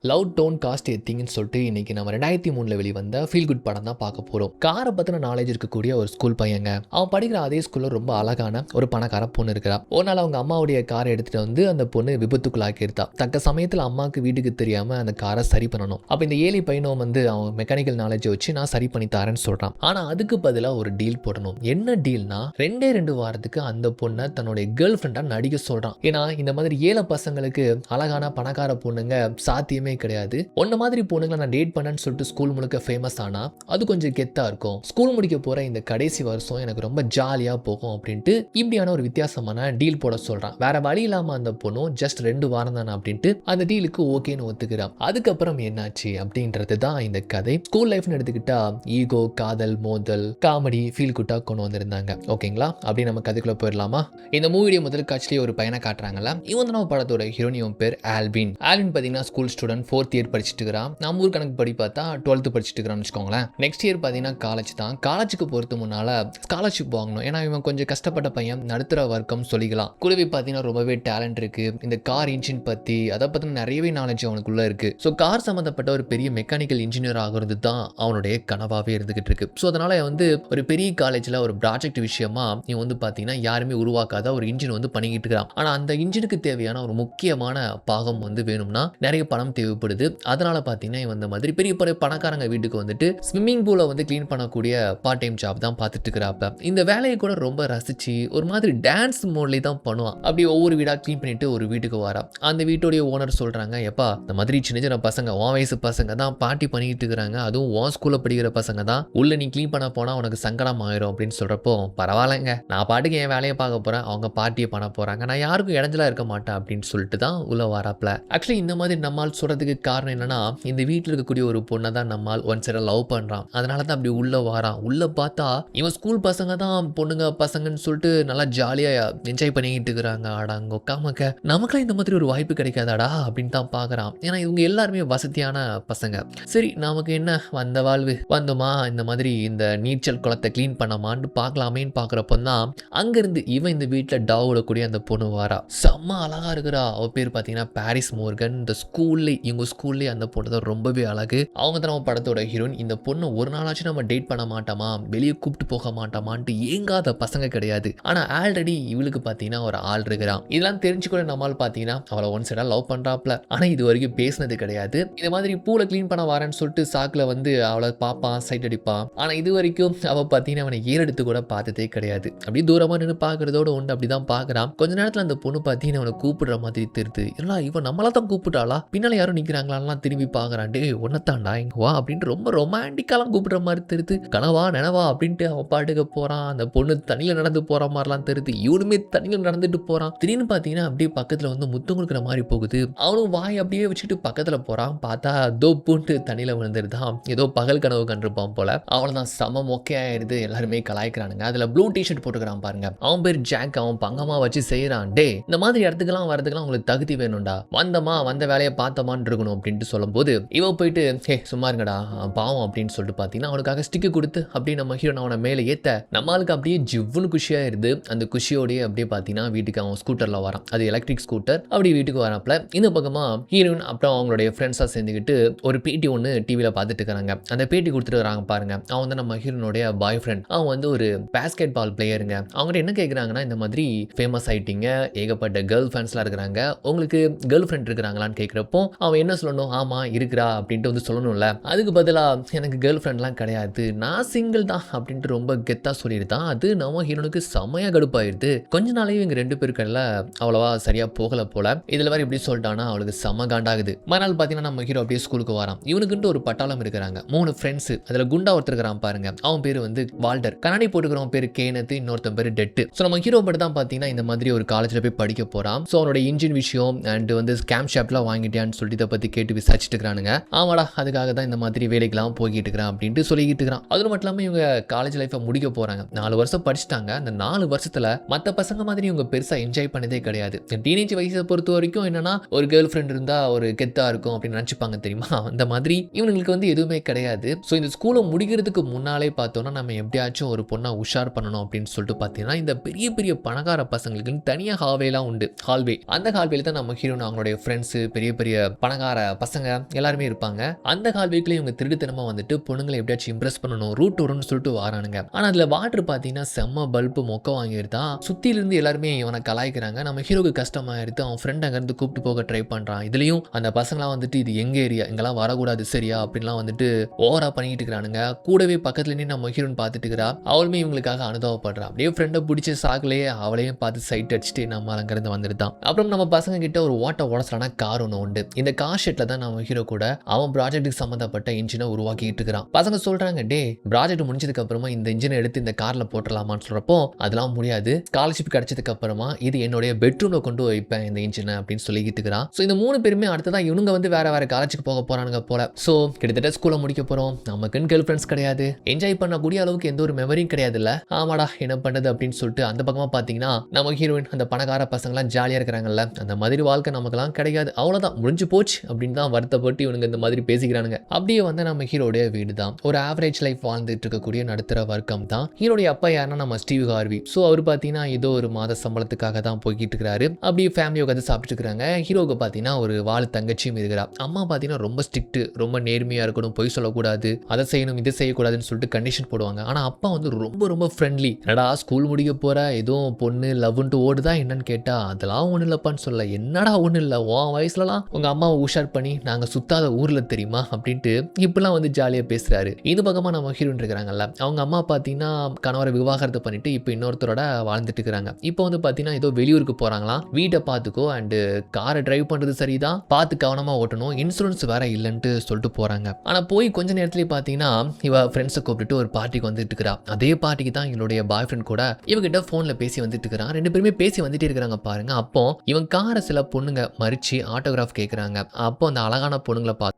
Love tone cost எத்திங்னு சொல்லிட்டு இன்னைக்கு நம்ம 2003 வெளிவந்த ஃபீல் குட் படம் தான் பார்க்க போகிறோம். காரை பற்றின நாலேஜ் இருக்கக்கூடிய ஒரு ஸ்கூல் பையங்க. அவன் படிக்கிற அதே ஸ்கூலில் ரொம்ப அழகான ஒரு பணக்கார பொண்ணு இருக்கிறா. ஒரு நாள் அவங்க அம்மாவுடைய காரை எடுத்துகிட்டு வந்து அந்த பொண்ணு விபத்துக்குள்ளாக்கியிருந்தா. தக்க சமயத்தில் அம்மாவுக்கு வீட்டுக்கு தெரியாமல் அந்த காரை சரி பண்ணணும். அப்போ இந்த ஏழை பையனும் வந்து அவன் மெக்கானிக்கல் நாலேஜை வச்சு நான் சரி பண்ணி தரேன்னு சொல்கிறான். ஆனால் அதுக்கு பதிலாக ஒரு டீல் போடணும். என்ன டீல்னா 2 வாரத்துக்கு அந்த பொண்ணை தன்னுடைய கேர்ள் ஃப்ரெண்டாக நடிக்க சொல்கிறான். ஏன்னா இந்த மாதிரி ஏழை பசங்களுக்கு அழகான பணக்கார பொண்ணுங்க சாத்தியமே கிடையாது. ஒன்ன மாதிரி பொண்ணுங்களை நான் டேட் பண்ணேன்னு சொல்லிட்டு ஸ்கூல் முழுக்க ஃபேமஸ் ஆனா அது கொஞ்சம் கெத்தா இருக்கும். ஸ்கூல் முடிக்க போற இந்த கடைசி வருஷம் எனக்கு ரொம்ப ஜாலியா போகும் அப்படின்ட்டு இப்படியான ஒரு வித்தியாசமான டீல் போட சொல்றான். வேற வழி இல்லாம அந்த பொண்ணும் ஜஸ்ட் 2 வாரம் தானே அப்படின்ட்டு அந்த டீலுக்கு ஓகேன்னு ஒத்துக்கிறான். அதுக்கப்புறம் என்னாச்சு அப்படின்றது தான் இந்த கதை. ஸ்கூல் லைஃப்னு எடுத்துக்கிட்டா ஈகோ, காதல், மோதல், காமெடி, ஃபீல் குட்டா கொண்டு வந்திருந்தாங்க. ஓகேங்களா? அப்படி நம்ம கதைக்குள்ள போயிடலாமா? இந்த மூவியோட முதல் காட்சிலேயே ஒரு பையனை காட்டுறாங்கல்ல. இவன் தான் படத்தோட ஹீரோயின் பேர் ஆல்வின். ஆல்வின் பார்த்தீங்கன்னா ஸ்கூல் ஸ்டூடெண்ட் 4th இயர் படிச்சுட்டு இருக்கிறான். நம்ம ஊர் கணக்கு படி பார்த்தா 12th படிச்சுட்டு இருக்கிறான்னு வச்சுக்கோங்களேன். நெக்ஸ்ட் இயர் பார்த்தீங்கன்னா காலேஜ் தான். காலேஜுக்கு போகிறது முன்னால ஸ்காலர்ஷிப் வாங்கணும். ஏன்னா இவன் கொஞ்சம் கஷ்டப்பட்ட பையன், நடுத்தர வர்க்கம் சொல்லிக்கலாம். கூடவே பார்த்தீங்கன்னா ரொம்பவே டேலண்ட் இருக்கு. இந்த கார் இன்ஜின் பற்றி அதை பற்றின நிறையவே நாலேஜ் அவனுக்குள்ள இருக்கு. ஸோ கார் சம்மந்தப்பட்ட ஒரு பெரிய மெக்கானிக்கல் இன்ஜினியர் ஆகிறது தான் அவனுடைய கனவாகவே இருந்துகிட்டு இருக்கு. ஸோ அதனால வந்து ஒரு பெரிய காலேஜில் ஒரு ப்ராஜெக்ட் விஷயமா இவன் வந்து பார்த்தீங்கன்னா யாருமே உருவாக்காத ஒரு இன்ஜின் வந்து பண்ணிக்கிட்டு இருக்கிறான். ஆனால் அந்த இன்ஜினுக்கு தேவையான ஒரு முக்கியமான பாகம் வந்து வேணும்னா நிறைய பணம் தேவைப்படுது. அதனால பார்த்தீங்கன்னா இவன் இந்த மாதிரி பெரிய பெரிய பணக்காரங்க வீட்டுக்கு வந்துட்டு ஸ்விம்மிங் பூலை வந்து க்ளீன் பண்ணக்கூடிய பார்ட் டைம் ஜாப் தான் பார்த்துட்டு இருக்கிறாப்ப. இந்த வேலையை கூட ரொம்ப ரசிச்சு ஒரு மாதிரி டான்ஸ் மோட்லேயே தான் பண்ணுவான். அப்படி ஒவ்வொரு வீடாக க்ளீன் பண்ணிட்டு ஒரு வீட்டுக்கு வரான். அந்த வீட்டுடைய ஓனர் சொல்றாங்க, எப்பா இந்த மாதிரி சின்ன சின்ன பசங்க உன் வயசு பசங்க தான் பார்ட்டி பண்ணிட்டு இருக்கிறாங்க, அதுவும் உன் ஸ்கூல்ல படிக்கிற பசங்க தான், உள்ள நீ க்ளீன் பண்ண போனா உனக்கு சங்கடம் ஆயிரும் அப்படின்னு சொல்றப்போ, பரவாயில்லைங்க நான் பாட்டுக்கு என் வேலையை பார்க்க போறேன், அவங்க பார்ட்டியை பண்ண போறாங்க, நான் யாருக்கும் இடைஞ்சலா இருக்க மாட்டேன் அப்படின்னு சொல்லிட்டு தான் உள்ள வராப்ல. ஆக்சுவலி இந்த மாதிரி நம்மால் சொல்றதுக்கு காரணம் என்னன்னா, இந்த வீட்டில் இருக்கக்கூடிய ஒரு பொண்ணை தான் நம்மால் ஒன் சைட லவ் பண்றான். அதனால தான் அப்படி உள்ள வாரான். உள்ள பார்த்தா இவன் ஸ்கூல் பசங்க தான் பொண்ணுங்க பசங்கன்னு சொல்லிட்டு நல்லா ஜாலியா என்ஜாய் பண்ணிக்கிட்டு இருக்கிறாங்க. ஆடாங்க உட்காமக்க நமக்குலாம் இந்த மாதிரி ஒரு வாய்ப்பு கிடைக்காதாடா அப்படின்னு தான் பார்க்குறான். ஏன்னா இவங்க எல்லாருமே வசதியான பசங்க. சரி நமக்கு என்ன வந்த வாழ்வு, வந்தோமா இந்த மாதிரி இந்த நீச்சல் குளத்தை க்ளீன் பண்ணமான்னு பார்க்கலாமேன்னு பார்க்குறப்ப தான் அங்கேருந்து இவன் இந்த வீட்டில் டாவோடக்கூடிய அந்த பொண்ணு வாரா. செம்ம அழகா இருக்கிறா. அவ பேர் பார்த்தீங்கன்னா பாரிஸ் மோர்கன். இந்த ஸ்கூல்ல இவங்க ஸ்கூல்லேயே அந்த பொண்ணு தான் ரொம்பவே அழகு. அவங்க தான் நம்ம படத்தோட ஹீரோயின். இந்த பொண்ணு ஒரு நாளாச்சும் நம்ம டேட் பண்ண மாட்டோமா, வெளியே கூப்பிட்டு போக மாட்டோமான்ட்டு ஏங்காத பசங்க கிடையாது. ஆனால் ஆல்ரெடி இவளுக்கு பார்த்தீங்கன்னா ஒரு ஆள் இருக்கிறான். இதெல்லாம் தெரிஞ்சு கூட நம்மால் பார்த்தீங்கன்னா அவளை ஒன் சைடாக லவ் பண்ணுறாப்ல. ஆனால் இது வரைக்கும் பேசினது கிடையாது. இந்த மாதிரி பூலை க்ளீன் பண்ண வரேன்னு சொல்லிட்டு சாக்கில் வந்து அவளை பார்ப்பான், சைட் அடிப்பான். ஆனால் இது வரைக்கும் அவள் பார்த்தீங்கன்னா அவனை ஏறெடுத்து கூட பார்த்ததே கிடையாது. அப்படி தூரமாக நின்று பார்க்கறதோட ஒன்று அப்படி தான் பார்க்குறான். கொஞ்ச நேரத்தில் அந்த பொண்ணு பார்த்தீங்கன்னா அவனை கூப்பிடுற மாதிரி தெரியுது. எல்லாம் இவன் நம்மளா தான் கூப்பிட்டாளா, பின்னால் யாரும் நிற்கிறாங்களான்லாம் திரும்பி பார்க்குறான். டே ஒன்னத்தாண்டா இங்க வா அப்படின்ட்டு ரொம்ப ரொமான்டிக்காலாம் கூப்பிடுற மாதிரி தெரியுது. கனவா நினவா அப்படின்ட்டு அவன் பாட்டுக்கு போகிறான். அந்த பொண்ணு தண்ணியில் நடந்து போகிற மாதிரிலாம் தெரியுது. இவனுமே தண்ணியில் நடந்துட்டு போகிறான். திடீர்னு பார்த்தீங்கன்னா அப்படியே பக்கத்தில் வந்து முத்தம் கொடுக்குற மாதிரி போகுது. அவனும் வாய் அப்படியே வச்சுட்டு பக்கத்தில் போகிறான். பார்த்தா தோப்புன்ட்டு தண்ணியில் விழுந்துருதான். ஏதோ பகல் கனவு கண்டிருப்பான் போல. அவ்வளோதான் செம மொக்கையாயிருது. எல்லாருமே கலாய்க்கிறானுங்க. அதில் ப்ளூ டிஷர்ட் போட்டுக்கிறான் பாருங்க. அவன் பேர் ஜாக். அவன் பங்கமாக வச்சு செய்கிறான். டே இந்த மாதிரி இடத்துக்குலாம் வரதுக்குலாம் உங்களுக்கு தகுதி வேணும்டா, வந்தமா வந்த வேலையை பார்த்தமான்னு இருக்கணும் அப்படின்ட்டு சொல்லும்போது இவன் போயிட்டு ஹே சும்மா இருங்கடா பாவம் அப்படின்னு சொல்லிட்டு பார்த்தீங்கன்னா அவனுக்காக ஸ்டிக்கு கொடுத்து அப்படியே நம்ம ஹீரோ அவனை மேலே ஏற்ற நம்மளுக்கு அப்படியே ஜிவ்வுன்னு குஷியாயிருது. அந்த குஷியோடய அப்படியே பார்த்தீங்கன்னா வீட்டுக்கு அவன் ஸ்கூட்டரில் வரான். அது எலக்ட்ரிக் ஸ்கூட்டர். அப்படி வீட்டுக்கு வராப்ல இந்த பக்கமாக ஹீரோயின் அப்புறம் அவங்களுடைய ஃப்ரெண்ட்ஸாக சேர்ந்துக்கிட்டு ஒரு பேட்டி ஒன்று டிவியில் பார்த்துட்டு இருக்கிறாங்க. அந்த பேட்டி கொடுத்துட்டு வராங்க பாருங்க. அவன் வந்து நம்ம ஹீரோனுடைய பாய் ஃப்ரெண்ட். அவன் வந்து ஒரு பேஸ்கெட் பால் பிளேயருங்க. அவங்ககிட்ட என்ன கேட்குறாங்கன்னா, இந்த மாதிரி ஃபேமஸ் ஆயிட்டீங்க, ஏகப்பட்ட கேர்ள் ஃப்ரெண்ட்ஸ்லாம் இருக்கிறாங்க, உங்களுக்கு கேர்ள் ஃப்ரெண்ட் இருக்கிறாங்களான்னு கேட்குறப்போ அவன் என்ன சொல்லணும், ஆமாம் இருக்கிறா அப்படின்ட்டு வந்து சொல்லணும்ல. அதுக்கு பதிலாக எனக்கு கேர்ள் ஃப்ரெண்ட்லாம் கிடையாது, நான் சிங்கிள் தான் அப்படின்ட்டு ரொம்ப கெத்தாக சொல்லியிருந்தான். அது நம்ம ஹீரோனுக்கு செம்மையாக கடுப்பாயிருது. கொஞ்ச நாளையும் இவங்க 2 பேருக்கெல்லாம் அவ்வளோவா சரியாக போகலை போல. இதில் வேறு இப்படி சொல்லிட்டானா அவளுக்கு செம்ம காண்டாகுது. மறுநாள் பார்த்தீங்கன்னா நம்ம ஹீரோ அப்படியே ஸ்கூலுக்கு வரான். இவனுக்குன்ட்டு ஒரு பட்டாளம் இருக்கிறாங்க, 3 ஃப்ரெண்ட்ஸு. அதில் குண்டா ஒருத்தர் இருக்கிறான் பாருங்க. அவன் பேர் வந்து வால்டர். கண்ணாடி போட்டுக்கிறவன் பேர் கேனத்து, இன்னொருத்தன் பேர் டெட்டு. ஸோ நம்ம ஹீரோ மட்டும் தான் பார்த்தீங்கன்னா இந்த மாதிரி ஒரு காலேஜில் போய் படிக்க போகிறான். ஸோ அவனோட இன்ஜின் விஷயம் அண்ட் வந்து கேம்ப் ஷாப்லாம் வாங்கிட்டியான்னு சொல்லிட்டு இதை பற்றி கேட்டு விசாரிச்சுட்டு இருக்கிறானுங்க. ஆமாடா அதுக்காக தான் இந்த மாதிரி வேலைக்கெல்லாம் போய்கிட்டு இருக்கிறான் அப்படின்ட்டு சொல்லிக்கிட்டு இருக்கிறான். அது மட்டும் இல்லாமல் இவங்க காலேஜ் லைஃப்பை முடிக்க போகிறாங்க. 4 வருஷம் படிச்சுட்டாங்க. அந்த 4 வருஷத்தில் மற்ற பசங்க மாதிரி இவங்க பெருசாக என்ஜாய் பண்ணதே கிடையாது. டீனேஜ் வயசை பொறுத்த வரைக்கும் என்னன்னா ஒரு கேர்ள் ஃப்ரெண்ட் இருந்தால் ஒரு கெத்தாக இருக்கும் அப்படின்னு நினச்சிப்பாங்க தெரியுமா, அந்த மாதிரி இவங்களுக்கு வந்து எதுவுமே கிடையாது. ஸோ இந்த ஸ்கூலை முடிக்கிறதுக்கு முன்னாலே பார்த்தோன்னா நம்ம எப்படியாச்சும் ஒரு பொண்ணை உஷார் பண்ணணும் அப்படின்னு சொல்லிட்டு பார்த்தீங்கன்னா இந்த பெரிய பெரிய பணக்கார பசங்களுக்கு தனியாக ஹால்வேலாம் உண்டு. ஹால்வே, அந்த ஹால்வேல தான் நம்ம ஹீரோன் அவங்களுடைய ஃப்ரெண்ட்ஸு, பெரிய பெரிய பணக்கார பசங்க எல்லாருமே இருப்பாங்க. அந்த ஹால்வேக்குள்ள இவங்க திருட்டுத்தனமா வந்துட்டு பொண்ணுங்களை எப்படியாச்சும் இம்ப்ரெஸ் பண்ணணும், ரூட் வரும்னு சொல்லிட்டு வாரானுங்க. ஆனா அதுல வாட்டர் பாத்தீங்கன்னா செம்ம பல்பு மொக்க வாங்கிருதான். சுத்தில இருந்து எல்லாருமே இவனை கலாய்க்கிறாங்க. நம்ம ஹீரோக்கு கஷ்டமாயிருது. அவன் ஃப்ரெண்ட் அங்க இருந்து கூப்பிட்டு போக ட்ரை பண்றான். இதுலயும் அந்த பசங்களாம் வந்துட்டு இது எங்க ஏரியா, இங்கெல்லாம் வரக்கூடாது சரியா அப்படின்லாம் வந்துட்டு ஓவரா பண்ணிட்டு இருக்கானுங்க. கூடவே பக்கத்துல நின்று நம்ம ஹீரோன் பார்த்துட்டு இருக்கிறா. அவளுமே இவங்களுக்காக அனுபவப்படுறா. அப்படியே ஃப்ரெண்டை பிடிச்ச சாக்குலயே அவளையும் பார்த்து சைட் அடிச்சுட்டு நம்ம அங்கிருந்து வந்துருதான். அப்புறம் நம்ம பசங்க கிட்ட ஒரு ஓட்ட உடச்சலான கார் ஒன்று உண்டு. இந்த கார் ஷெட்ல தான் நம்ம ஹீரோ கூட அவன் ப்ராஜெக்ட்டுக்கு சம்பந்தப்பட்ட இன்ஜினை உருவாக்கிட்டு இருக்கிறான். பசங்க சொல்றாங்க, டே ப்ராஜெக்ட் முடிஞ்சதுக்கு அப்புறமா இந்த இன்ஜினை எடுத்து இந்த கார்ல போட்டுடலாமான்னு சொல்றப்போ அதெல்லாம் முடியாது, ஸ்காலர்ஷிப் கிடைச்சதுக்கு அப்புறமா இது என்னுடைய பெட்ரூம்ல கொண்டு வைப்பேன் இந்த இன்ஜினை அப்படின்னு சொல்லிக்கிட்டு இருக்கிறான். ஸோ இந்த 3 பேருமே அடுத்ததான் இவனுங்க வந்து வேற வேற காலேஜுக்கு போக போறானுங்க போல. ஸோ கிட்டத்தட்ட ஸ்கூலை முடிக்க போறோம், நமக்குன்னு கேர்ள் ஃப்ரெண்ட்ஸ் கிடையாது, என்ஜாய் பண்ணக்கூடிய அளவுக்கு எந்த ஒரு மெமரியும் கிடையாதுல்ல, ஆமாடா என்ன பண்ணது அப்படின்னு சொல்லிட்டு அந்த பக்கமா பாத்தீங்கன்னா நம்ம ஹீரோயின் அந்த பணக்கார பசங்களாம் ஜாலியா இருக்கிறாங்கல்ல, அந்த மாதிரி வாழ்க்கை நமக்குலாம் கிடைக்காது, அவ்வளவுதான் முடிஞ்சு போச்சு அப்படின்னு தான் வருத்தப்பட்டு இவனுங்க இந்த மாதிரி பேசிக்கிறானுங்க. அப்படியே வந்து நம்ம ஹீரோடைய வீடு தான் ஒரு ஆவரேஜ் லைஃப் வாழ்ந்துட்டு இருக்கக்கூடிய நடுத்தர வர்க்கம் தான். ஹீரோடைய அப்பா யாருன்னா நம்ம ஸ்டீவ் ஹார்வி. ஸோ அவர் பார்த்தீங்கன்னா ஏதோ ஒரு மாத சம்பளத்துக்காக தான் போய்கிட்டு இருக்கிறாரு. அப்படியே ஃபேமிலி உட்காந்து சாப்பிட்டு இருக்கிறாங்க. ஹீரோக்கு பார்த்தீங்கன்னா ஒரு வாழ தங்கச்சியும் இருக்கிறா. அம்மா பார்த்தீங்கன்னா ரொம்ப ஸ்ட்ரிக்ட், ரொம்ப நேர்மையா இருக்கணும், பொய் சொல்லக்கூடாது, அதை செய்யணும் இதை செய்யக்கூடாதுன்னு சொல்லிட்டு கண்டிஷன் போடுவாங்க. ஆனால் அப்பா வந்து ரொம்ப ரொம்ப ஃப்ரெண்ட்லி. என்னடா ஸ்கூல் முடிக்க போற, எதுவும் பொண்ணு லவ்ன்ட்டு ஓடுதா என்னன்னு கேட்டா அதெல்லாம் ஒன்றும் இல்லப்பான்னு சொல்ல, என்னடா ஒன்றும் இல்லை, உன் வயசுலலாம் உங்கள் அம்மாவை உஷார் பண்ணி நாங்கள் சுத்தாத ஊரில் தெரியுமா அப்படின்ட்டு இப்படிலாம் வந்து ஜாலியாக பேசுகிறாரு. இந்த பக்கமாக நம்ம ஹீரோயின் இருக்கிறாங்கல்ல, அவங்க அம்மா பார்த்தீங்கன்னா கணவரை விவாகரத்து பண்ணிட்டு இப்போ இன்னொருத்தரோட வாழ்ந்துட்டு இருக்கிறாங்க. இப்போ வந்து பார்த்தீங்கன்னா ஏதோ வெளியூருக்கு போகிறாங்களாம், வீட்டை பார்த்துக்கோ அண்டு காரை டிரைவ் பண்ணுறது சரிதான், பார்த்து கவனமாக ஓட்டணும், இன்சூரன்ஸ் வேற இல்லைன்ட்டு சொல்லிட்டு போகிறாங்க. ஆனால் போய் கொஞ்ச நேரத்துலேயே பார்த்தீங்கன்னா இவ ஃப்ரெண்ட்ஸை கூப்பிட்டுட்டு ஒரு பார்ட்டிக்கு வந்துட்டு இருக்கிறா. அதே பார்ட்டிக்கு தான் இவளுடைய பாய் ஃப்ரெண்ட் கூட இவகிட்ட ஃபோனில் பேசி வந்துட்டு இருக்கிறான். 2 பேருமே பேசி வந்துட்டே இருக்கிறாங்க பாருங்க. அப்போ இவன் காரை சில பொண்ணுங்க மறிச்சு ஆட்டோகிராஃப் கேட்குறாங்க. அப்போ அந்த அழகான பொண்ணுங்களை பார்த்து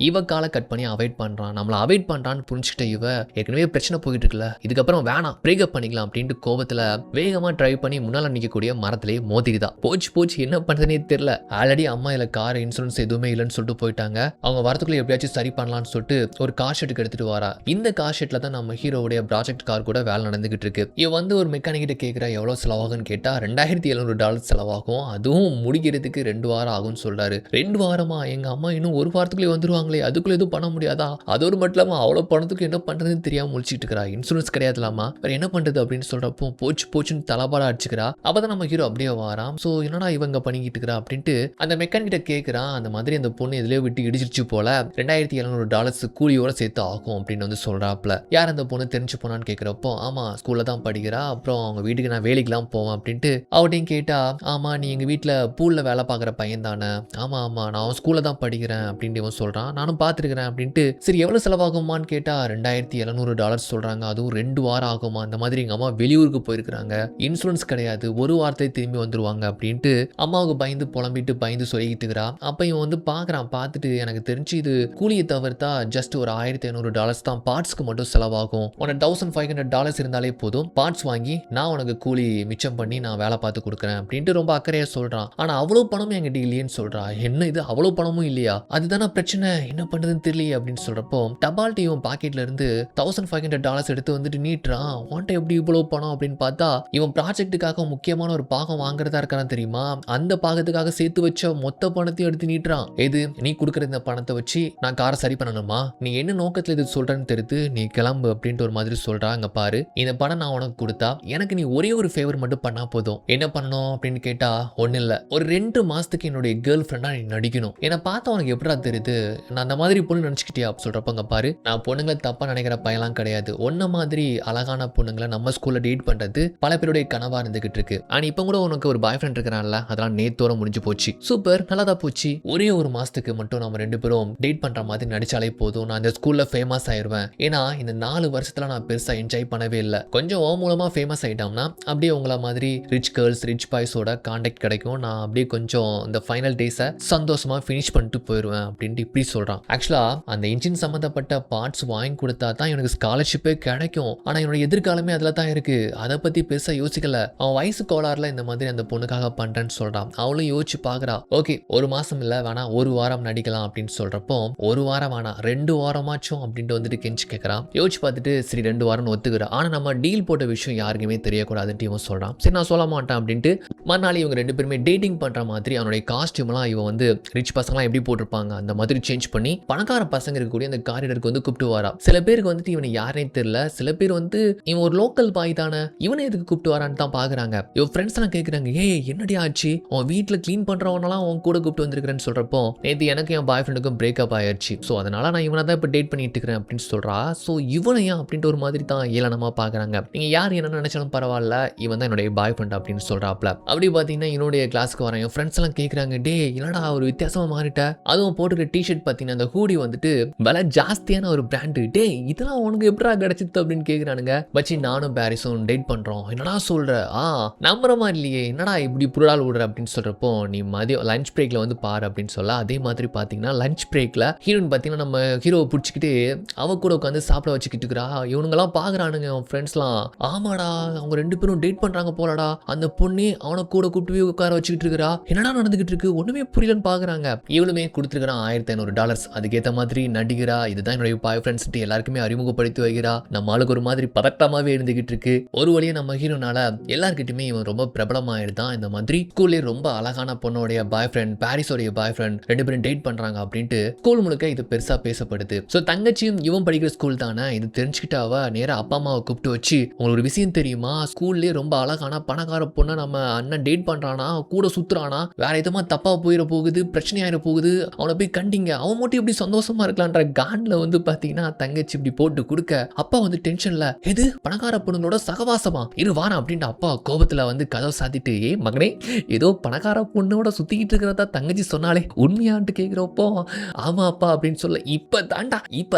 இவ காலை கட் பண்ணி அவாய்ட் பண்றான். நம்மள அவாய்ட் பண்றான்னு புரிஞ்சுக்கிட்ட இவ ஏற்கனவே பிரச்சனை போயிட்டு இருக்குல்ல, இதுக்கப்புறம் வேணாம் பிரேக்கப் பண்ணிக்கலாம் அப்படின்ட்டு கோபத்துல வேகமா டிரைவ் பண்ணி முன்னால நிற்கக்கூடிய மரத்திலே மோதிக்குதா. போச்சு என்ன பண்றதுனே தெரியல. ஆல்ரெடி அம்மா இல்ல கார் இன்சூரன்ஸ் எதுவுமே இல்லைன்னு சொல்லிட்டு போயிட்டாங்க. அவங்க வரத்துக்குள்ள எப்படியாச்சும் சரி பண்ணலாம்னு சொல்லிட்டு ஒரு கார் ஷெட்டுக்கு எடுத்துட்டு வரா. இந்த கார் ஷெட்ல தான் நம்ம ஹீரோவுடைய ப்ராஜெக்ட் கார் கூட வேலை நடந்துகிட்டு இருக்கு. இவ வந்து ஒரு மெக்கானிக் கிட்ட கேட்கிறா எவ்வளவு செலவாகும்னு கேட்டா $2700 செலவாகும், அதுவும் முடிக்கிறதுக்கு 2 வாரம் ஆகும்னு சொல்றாரு. 2 வாரமா? எங்க அம்மா இன்னும் ஒரு வாரத்துக்குள்ளே வந்துருவாங்களே, அதுக்குள்ள எதுவும் பண்ண முடியாதா? அதோடு மட்டும் இல்லாமல் அவ்வளோ பணத்துக்கு என்ன பண்ணுறதுன்னு தெரியாமல் முழிச்சிட்டு இருக்கிறா. இன்சூரன்ஸ் கிடையாதுலாமா, வேறு என்ன பண்ணுறது அப்படின்னு சொல்கிறப்போ போச்சுன்னு தலபாடா அடிச்சுக்கிறா. அப்போ தான் நம்ம ஹீரோ அப்படியே வாராம். ஸோ என்னடா இவங்க பண்ணிக்கிட்டு இருக்கிறா அப்படின்ட்டு அந்த மெக்கானிக்கிட்ட கேட்குறான். அந்த மாதிரி அந்த பொண்ணு எதுலேயோ விட்டு இடிச்சிருச்சு போல, $2700 கூலியோட சேர்த்து ஆகும் அப்படின்னு வந்து சொல்கிறாப்புல. யார் அந்த பொண்ணு தெரிஞ்சு போனான்னு கேட்குறப்போ ஆமாம் ஸ்கூலில் தான் படிக்கிறா, அப்புறம் அவங்க வீட்டுக்கு நான் வேலைக்கெலாம் போவேன் அப்படின்ட்டு அவட்டையும் கேட்டா, ஆமாம் நீ எங்கள் வீட்டில் பூலில் வேலை பார்க்குற பையன் தானே? ஆமாம் நான் ஸ்கூலில் தான் படிக்கிறேன் அப்படின்ட்டு இவன் சொல்கிறான். நானும் பார்த்துருக்கிறேன் அப்படின்ட்டு. சரி எவ்வளோ செலவாகுமான்னு கேட்டால் $2700 சொல்கிறாங்க, அதுவும் 2 வாரம் ஆகுமா. அந்த மாதிரி எங்கள் அம்மா வெளியூருக்கு போயிருக்கிறாங்க, இன்சூரன்ஸ் கிடையாது, ஒரு வாரத்தை திரும்பி வந்துருவாங்க அப்படின்ட்டு அம்மாவுக்கு பயந்து சொல்லிக்கிட்டு இருக்கிறா. அப்போ இவன் வந்து பார்க்குறான். பார்த்துட்டு எனக்கு தெரிஞ்சு இது கூலியை தவிர்த்தா ஜஸ்ட் ஒரு $1500 தான் பார்ட்ஸ்க்கு மட்டும் செலவாகும், உனக்கு $1500 இருந்தாலே போதும், பார்ட்ஸ் வாங்கி நான் உனக்கு கூலி மிச்சம் பண்ணி நான் வேலை பார்த்து கொடுக்குறேன் அப்படின்ட்டு ரொம்ப அக்கறையாக சொல்கிறான். ஆனால் அவ்வளோ பணமும் என்கிட்ட இல்லையேன்னு சொல்கிறா. என்ன இது அவ்வளோ பணமும் இல்லையா, அதுதானே பிரச்சனை, என்ன பண்ணுறதுன்னு தெரியல அப்படின்னு சொல்கிறப்போ டபால் இவன் பாக்கெட்ல இருந்து $1500 எடுத்து வந்துட்டு நீட்டுறான். உன்ட்ட எப்படி இவ்வளோ பணம் அப்படின்னு பார்த்தா இவன் ப்ராஜெக்ட்டுக்காக முக்கியமான ஒரு பாகம் வாங்குறதா இருக்கான்னு தெரியுமா, அந்த பாகத்துக்காக சேர்த்து வச்ச மொத்த பணத்தையும் எடுத்து நீட்டுறான். எது நீ கொடுக்குற இந்த பணத்தை வச்சு நான் காரை சரி பண்ணணுமா, நீ என்ன நோக்கத்தில் இது சொல்கிறேன்னு தெரியுது, நீ கிளம்பு அப்படின்ட்டு ஒரு மாதிரி சொல்கிறாங்க. பாரு இந்த பணம் நான் உனக்கு கொடுத்தா எனக்கு நீ ஒரே ஒரு ஃபேவர் மட்டும் பண்ணா போதும், என்ன பண்ணணும் அப்படின்னு கேட்டா ஒன்றும் இல்லை, ஒரு 2 மாதத்துக்கு என்னுடைய கேர்ள் ஃப்ரெண்டாக நீ நடிக்கணும். என்னை பார்த்தா உனக்கு எப்படா தெரியுது நான் அந்த மாதிரி பொண்ணு நினச்சிக்கிட்டியா சொல்கிறப்பங்க பாரு, நான் பொண்ணுங்களை தப்பாக நினைக்கிற பையெல்லாம் கிடையாது, ஒன்ன மாதிரி அழகான பொண்ணுங்களை நம்ம ஸ்கூலில் டேட் பண்ணுறது பல பேருடைய கனவாக இருந்துகிட்டு இருக்கு. ஆனால் இப்போ கூட உனக்கு ஒரு பாய் ஃப்ரெண்ட் இருக்கிறான்ல, அதெல்லாம் நேத்தோட முடிஞ்சு போச்சு, சூப்பர் நல்லா தான் போச்சு, ஒரே ஒரு மாதத்துக்கு மட்டும் நம்ம 2 பேரும் டேட் பண்ணுற மாதிரி நடிச்சாலே போதும், நான் இந்த ஸ்கூலில் ஃபேமஸ் ஆயிடுவேன். ஏன்னா இந்த 4 வருஷத்தில் நான் பெருசாக என்ஜாய் பண்ணவே இல்லை, கொஞ்சம் ஓ மூலமாக ஃபேமஸ் ஆகிட்டோம்னா அப்படியே உங்களை மாதிரி ரிச் கேர்ள்ஸ் ரிச் பாய்ஸோட கான்டாக்ட் கிடைக்கும், நான் அப்படியே கொஞ்சம் இந்த ஃபைனல் டேஸை சந்தோஷமாக ஃபினிஷ் பண்ணிட்டு போயிடுவேன் அப்படின்ட்டு இப்படி சொல்றான். ஆக்சுவலா அந்த இன்ஜின் சம்பந்தப்பட்ட பார்ட்ஸ் வாங்கி கொடுத்தா தான் இவனுக்கு ஸ்காலர்ஷிப்பே கிடைக்கும். ஆனா இவனோட எதிர்காலமே அதுல தான் இருக்கு. அதை பத்தி பெருசா யோசிக்கல. அவன் வயசு கோளாறுல இந்த மாதிரி அந்த பொண்ணுக்காக பண்றேன்னு சொல்றான். அவளும் யோசிச்சு பாக்குறா. ஓகே, ஒரு மாசம் இல்ல, வேணா ஒரு வாரம் நடிக்கலாம் அப்படின்னு சொல்றப்போ, ஒரு வாரம் வேணா 2 வாரமாச்சும் அப்படின்ட்டு வந்துட்டு கெஞ்சி கேட்கறான். யோசிச்சு பார்த்துட்டு சரி 2 வாரம் ஒத்துக்கிறா. ஆனா நம்ம டீல் போட்ட விஷயம் யாருக்குமே தெரியக்கூடாதுன்னு இவன் சொல்றான். சரி நான் சொல்ல மாட்டேன் அப்படின்ட்டு மறுநாள் இவங்க 2 பேருமே டேட்டிங் பண்ற மாதிரி அவனுடைய காஸ்டியூம்லாம் இவன் வந்து ரிச் பசங்களாம் எப்படி போட்டிருப்பாங்க அந்த மாதிரி சேஞ்ச் பண்ணி பணக்கார பசங்க இருக்கக்கூடிய அந்த காரிடருக்கு வந்து கூப்பிட்டு வரா. சில பேருக்கு வந்துட்டு இவனை யாருனே தெரியல. சில பேர் வந்து இவன் ஒரு லோக்கல் பாய் தானே, இவனை எதுக்கு கூப்பிட்டு வரான்னு தான் பாக்குறாங்க. இவன் ஃப்ரெண்ட்ஸ் எல்லாம் கேட்கறாங்க, ஏய் என்னடி ஆச்சு, உன் வீட்டுல கிளீன் பண்றவனெல்லாம் உன் கூட கூப்பிட்டு வந்திருக்கிறேன்னு சொல்றப்போ, நேற்று எனக்கு என் பாய் ஃப்ரெண்டுக்கும் பிரேக்கப் ஆயிடுச்சு, ஸோ அதனால நான் இவனை தான் இப்போ டேட் பண்ணிட்டு இருக்கிறேன் அப்படின்னு சொல்றா. ஸோ இவனையா அப்படின்ட்டு ஒரு மாதிரி தான் ஏளனமா பாக்குறாங்க. நீங்க யார் என்ன நினைச்சாலும் பரவாயில்ல, இவன் தான் என்னுடைய பாய் ஃப்ரெண்ட் அப்படின்னு சொல்றாப்ல. அப்படி பாத்தீங்கன்னா என்னுடைய கிளாஸ்க்கு வரேன். என் ஃப்ரெண்ட்ஸ் எல்லாம் கேட்கறாங்க, டே என்னடா ஒரு வித்தியாசமா மாறிட்ட, அதுவும் போட்டுக்கிற டிஷர்ட் பார்த்தீங்கன்னா அந்த ஹூடி வந்துட்டு விலை ஜாஸ்தியான ஒரு பிராண்டு, டே இதெல்லாம் உனக்கு எப்படா கிடைச்சிது அப்படின்னு கேட்குறானுங்க. பச்சி நானும் பாரிஸும் டேட் பண்ணுறோம். என்னடா சொல்கிற, நம்புற மாதிரி இல்லையே, என்னடா இப்படி புருடால் விடுற அப்படின்னு சொல்கிறப்போ, நீ மதியம் லஞ்ச் பிரேக்கில் வந்து பாரு அப்படின்னு சொல்ல. அதே மாதிரி பார்த்தீங்கன்னா லஞ்ச் பிரேக்கில் ஹீரோயின் பார்த்தீங்கன்னா நம்ம ஹீரோவை பிடிச்சிக்கிட்டு அவ கூட உட்காந்து சாப்பிட வச்சுக்கிட்டு இருக்கிறா. இவனுங்கெல்லாம் பார்க்குறானுங்க அவன் ஃப்ரெண்ட்ஸ்லாம், ஆமாடா அவங்க 2 பேரும் டேட் பண்ணுறாங்க போலடா, அந்த பொண்ணு அவனை கூட கூப்பிட்டு போய் உட்கார வச்சுக்கிட்டு இருக்கிறா, என்னடா நடந்துகிட்டு இருக்கு ஒண்ணுமே புரியலன்னு பாக்குறாங்க. இவளுமே கொடுத்துருக்கான் $1500. அதுக்கேற்ற மாதிரி நடிக்கிறா. இதுதான் என்னுடைய பாய் ஃப்ரெண்ட்ஸ் எல்லாருக்குமே அறிமுகப்படுத்தி வைக்கிறா. நம்ம ஆளுக்கு ஒரு மாதிரி பதட்டமாவே இருந்துகிட்டு இருக்கு. ஒரு வழியா நம்ம ஹீரோனால எல்லார்கிட்டயுமே இவன் ரொம்ப பிரபலமாயிடுதான். இந்த மாதிரி ஸ்கூல்லே ரொம்ப அழகான பொண்ணோடைய பாய் ஃப்ரெண்ட், பாரிஸோடைய பாய் ஃப்ரெண்ட் 2 பேரும் டேட் பண்றாங்க அப்படின்ட்டு ஸ்கூல் முழுக்க இது பெருசா பேசப்படுது. ஸோ தங்கச்சியும் இவன் படிக்கிற ஸ்கூல் தானே, இது தெரிஞ்சுக்கிட்டு அவ நேரா அப்பா அம்மாவை கூப்பிட்டு வச்சு, உங்களுக்கு ஒரு விஷயம் தெரியுமா, ஸ்கூல்லே ரொம்ப அழகான பணக்கார பொண்ணை நம்ம அண்ணன் டேட் பண்றானா, கூட சுத்துறானா, வேற எதுமா தப்பா போயிட போகுது, பிரச்சனையாயிட போகுது, அவனை போய் கண்டிங்க, அவன் மட்டும் இப்படி சந்தோஷமா இருக்கலான்ற கான்ல வந்து பாத்தீங்கன்னா தங்கச்சி இப்படி போட்டு கொடுக்க, அப்பா வந்து டென்ஷன்ல, எது பணக்கார பொண்ணுங்களோட சகவாசமா இரு வாரம் அப்படின்ட்டு அப்பா கோபத்துல வந்து கதவை சாத்திட்டு, ஏ மகனே ஏதோ பணக்கார பொண்ணோட சுத்திக்கிட்டு இருக்கிறதா தங்கச்சி சொன்னாலே உண்மையான்ட்டு கேட்கிறப்போ, ஆமா அப்பா அப்படின்னு சொல்ல, இப்ப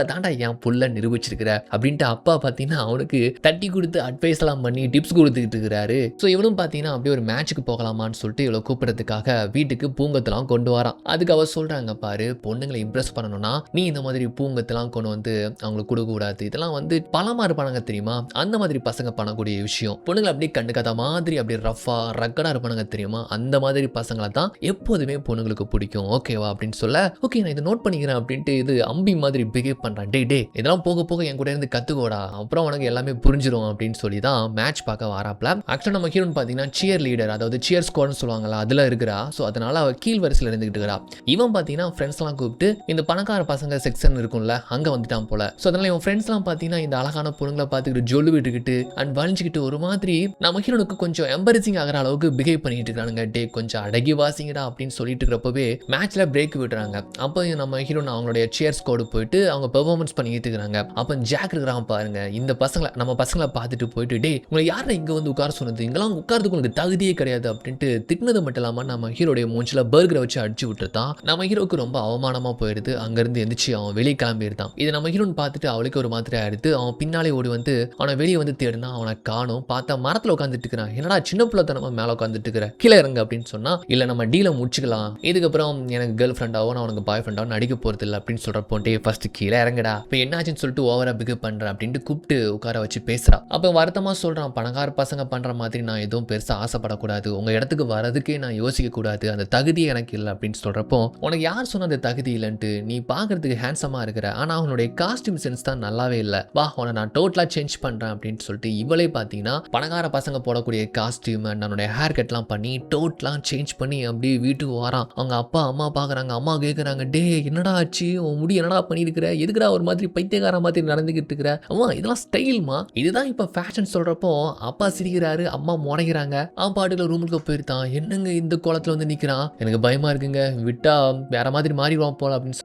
தாண்டா என் புள்ள நிரூபிச்சிருக்கிற அப்படின்ட்டு அப்பா பாத்தீங்கன்னா அவனுக்கு தட்டி கொடுத்து அட்வைஸ் எல்லாம் பண்ணி டிப்ஸ் கொடுத்துக்கிட்டு இருக்கிறாரு. ஸோ இவனும் பாத்தீங்கன்னா அப்படியே ஒரு மேட்சுக்கு போகலாமான்னு சொல்லிட்டு இவ்வளவு கூப்பிடுறதுக்காக வீட்டுக்கு பூங்கத்தெல்லாம் கொண்டு வரான். அதுக்கு அவ சொல்றாங்க, பாரு பொண்ணுங்களை இம்ப்ரெஸ் பண்ணணும்னா நீ இந்த மாதிரி பூங்கத்தெல்லாம் கொண்டு வந்து அவங்களுக்கு கொடுக்க கூடாது, இதெல்லாம் வந்து பலமா இருப்பானுங்க தெரியுமா, அந்த மாதிரி பசங்க பண்ணக்கூடிய விஷயம், பொண்ணுங்களை அப்படியே கண்டுக்காத மாதிரி அப்படியே ரஃபா ரக்கடா இருப்பானுங்க தெரியுமா, அந்த மாதிரி பசங்களை தான் எப்போதுமே பொண்ணுங்களுக்கு பிடிக்கும், ஓகேவா அப்படின்னு சொல்ல, ஓகே நான் இதை நோட் பண்ணிக்கிறேன் அப்படின்ட்டு இது அம்பி மாதிரி பிஹேவ் பண்றான். டே இதெல்லாம் போக போக என் கூட இருந்து கத்துக்கோடா, அப்புறம் உனக்கு எல்லாமே புரிஞ்சிடும் அப்படின்னு சொல்லி தான் மேட்ச் பார்க்க வராப்ல. ஆக்சுவலா நம்ம ஹீரோன் பாத்தீங்கன்னா சியர் லீடர், அதாவது சியர் ஸ்குவாட்னு சொல்லுவாங்கல்ல, அதுல இருக்கிறா. ஸோ அதனால அவ கீழ் வரிசையில் இருந்துகிட்டு இருக்கிறா. இவன் பார்த்தீங்கன்னா ஃப்ரெண்ட்ஸ்லாம் கூப்பிட்டு இந்த பணக்கார பசங்க செக்ஷன் இருக்கும்ல அங்கே வந்துட்டான் போல. ஸோ அதனால இவன் ஃப்ரெண்ட்ஸ்லாம் பார்த்தீங்கன்னா இந்த அழகான பொண்ணுங்களை பார்த்துக்கிட்டு ஜொல்லு விட்டுக்கிட்டு அண்ட் வலிஞ்சிக்கிட்டு ஒரு மாதிரி நம்ம ஹீரோனுக்கு கொஞ்சம் எம்பரசிங் ஆகிற அளவுக்கு பிஹேவ் பண்ணிட்டு இருக்கானுங்க. டே கொஞ்சம் அடகி வாசிங்கடா அப்படின்னு சொல்லிட்டு இருக்கிறப்பவே மேட்ச்ல பிரேக் விடுறாங்க. அப்போ நம்ம ஹீரோன் அவங்களுடைய சியர் ஸ்குவாட் போயிட்டு அவங்க பெர்ஃபார்மன்ஸ் பண்ணிட்டு இருக்காங்க. அப்போ ஜாக் இருக்கிறான் பாருங்க, இந்த பசங்களை நம்ம பசங்களை பார்த்துட்டு போயிட்டு, டே உங்களை யாரை இங்கே வந்து உட்கார சொன்னது, இங்கெல்லாம் உட்காரதுக்கு உங்களுக்கு தகுதியே கிடையாது அப்படின்ட்டு திட்டினது மட்டும் இல்லாமல் நம்ம ஹீரோடைய மூஞ்சில பர்கரை வச்சு அடிச்சு விட்டுருந்தான். நம்ம ஹீரோக்கு ரொம்ப அவமானமா போயிடுது. அங்கிருந்து எந்திரிச்சு அவன் வெளியே கிளம்பிடுதான். இதை நம்ம ஹீரோன்னு பார்த்துட்டு அவளுக்கு ஒரு மாதிரி ஆயிடுது. அவன் பின்னாலே ஓடி வந்து அவனை வெளியே வந்து தேடினா அவனை காணும். பார்த்தா மரத்தில் உட்காந்துட்டு இருக்கிறான். என்னடா சின்ன பிள்ளைத்தனமா மேலே உட்காந்துட்டு இருக்கிற, கீழே இறங்க அப்படின்னு சொன்னா, இல்ல நம்ம டீலை முடிச்சுக்கலாம், இதுக்கப்புறம் எனக்கு கேர்ள் ஃப்ரெண்டாவோ நான் உனக்கு பாய் ஃப்ரெண்டாவோ நடிக்க போறது இல்லை அப்படின்னு சொல்றப்போ, டே ஃபர்ஸ்ட் கீழே இறங்கடா, இப்போ என்னாச்சுன்னு சொல்லிட்டு ஓவரா பிகேவ் பண்றேன் அப்படின்ட்டு கூப்பிட்டு உட்கார வச்சு பேசுறா. அப்போ வருத்தமா சொல்றான், பணக்கார பசங்க பண்ற மாதிரி நான் எதுவும் பெருசா ஆசைப்படக்கூடாது, உங்க இடத்துக்கு வரதுக்கே நான் யோசிக்க கூடாது, அந்த தகுதி எனக்கு இல்லை அப்படின்னு சொல்றப்போ, உனக்கு யார் சொன்ன அந்த தகுதி இல்லைன்ட்டு, நீ பாக்குறதுக்கு ஹேண்ட்ஸமா இருக்கிற, ஆனா அவனுடைய காஸ்டியூம் சென்ஸ் தான் நல்லாவே இல்லை, வா உன நான் டோட்டலா சேஞ்ச் பண்றேன் அப்படின்னு சொல்லிட்டு இவளே பாத்தீங்கன்னா பணக்கார பசங்க போடக்கூடிய காஸ்டியூம் அண்ட் அவனுடைய ஹேர் கட்லாம் பண்ணி டோட்டலா சேஞ்ச் பண்ணி அப்படியே வீட்டுக்கு வரான். அவங்க அப்பா அம்மா பாக்குறாங்க. அம்மா கேட்கறாங்க, டே என்னடா ஆச்சு, உன் முடி என்னடா பண்ணிருக்கிற, எதுக்குடா ஒரு மாதிரி பைத்தியக்கார மாதிரி நடந்துகிட்டு இருக்கிற, அம்மா இதெல்லாம் ஸ்டைல்மா, இதுதான் இப்ப ஃபேஷன் சொல்றப்போ அப்பா சிரிக்கிறாரு, அம்மா முறைகிறாங்க. அவன் பாட்டுல ரூமுக்கு போயிருந்தான். என்னங்க இந்த கோலத்துல வந்து நிக்கிறான், எனக்கு பயமா இருக்குங்க, விட்டா வேற மாதிரி மாறிடுவான் போல அப்படின்னு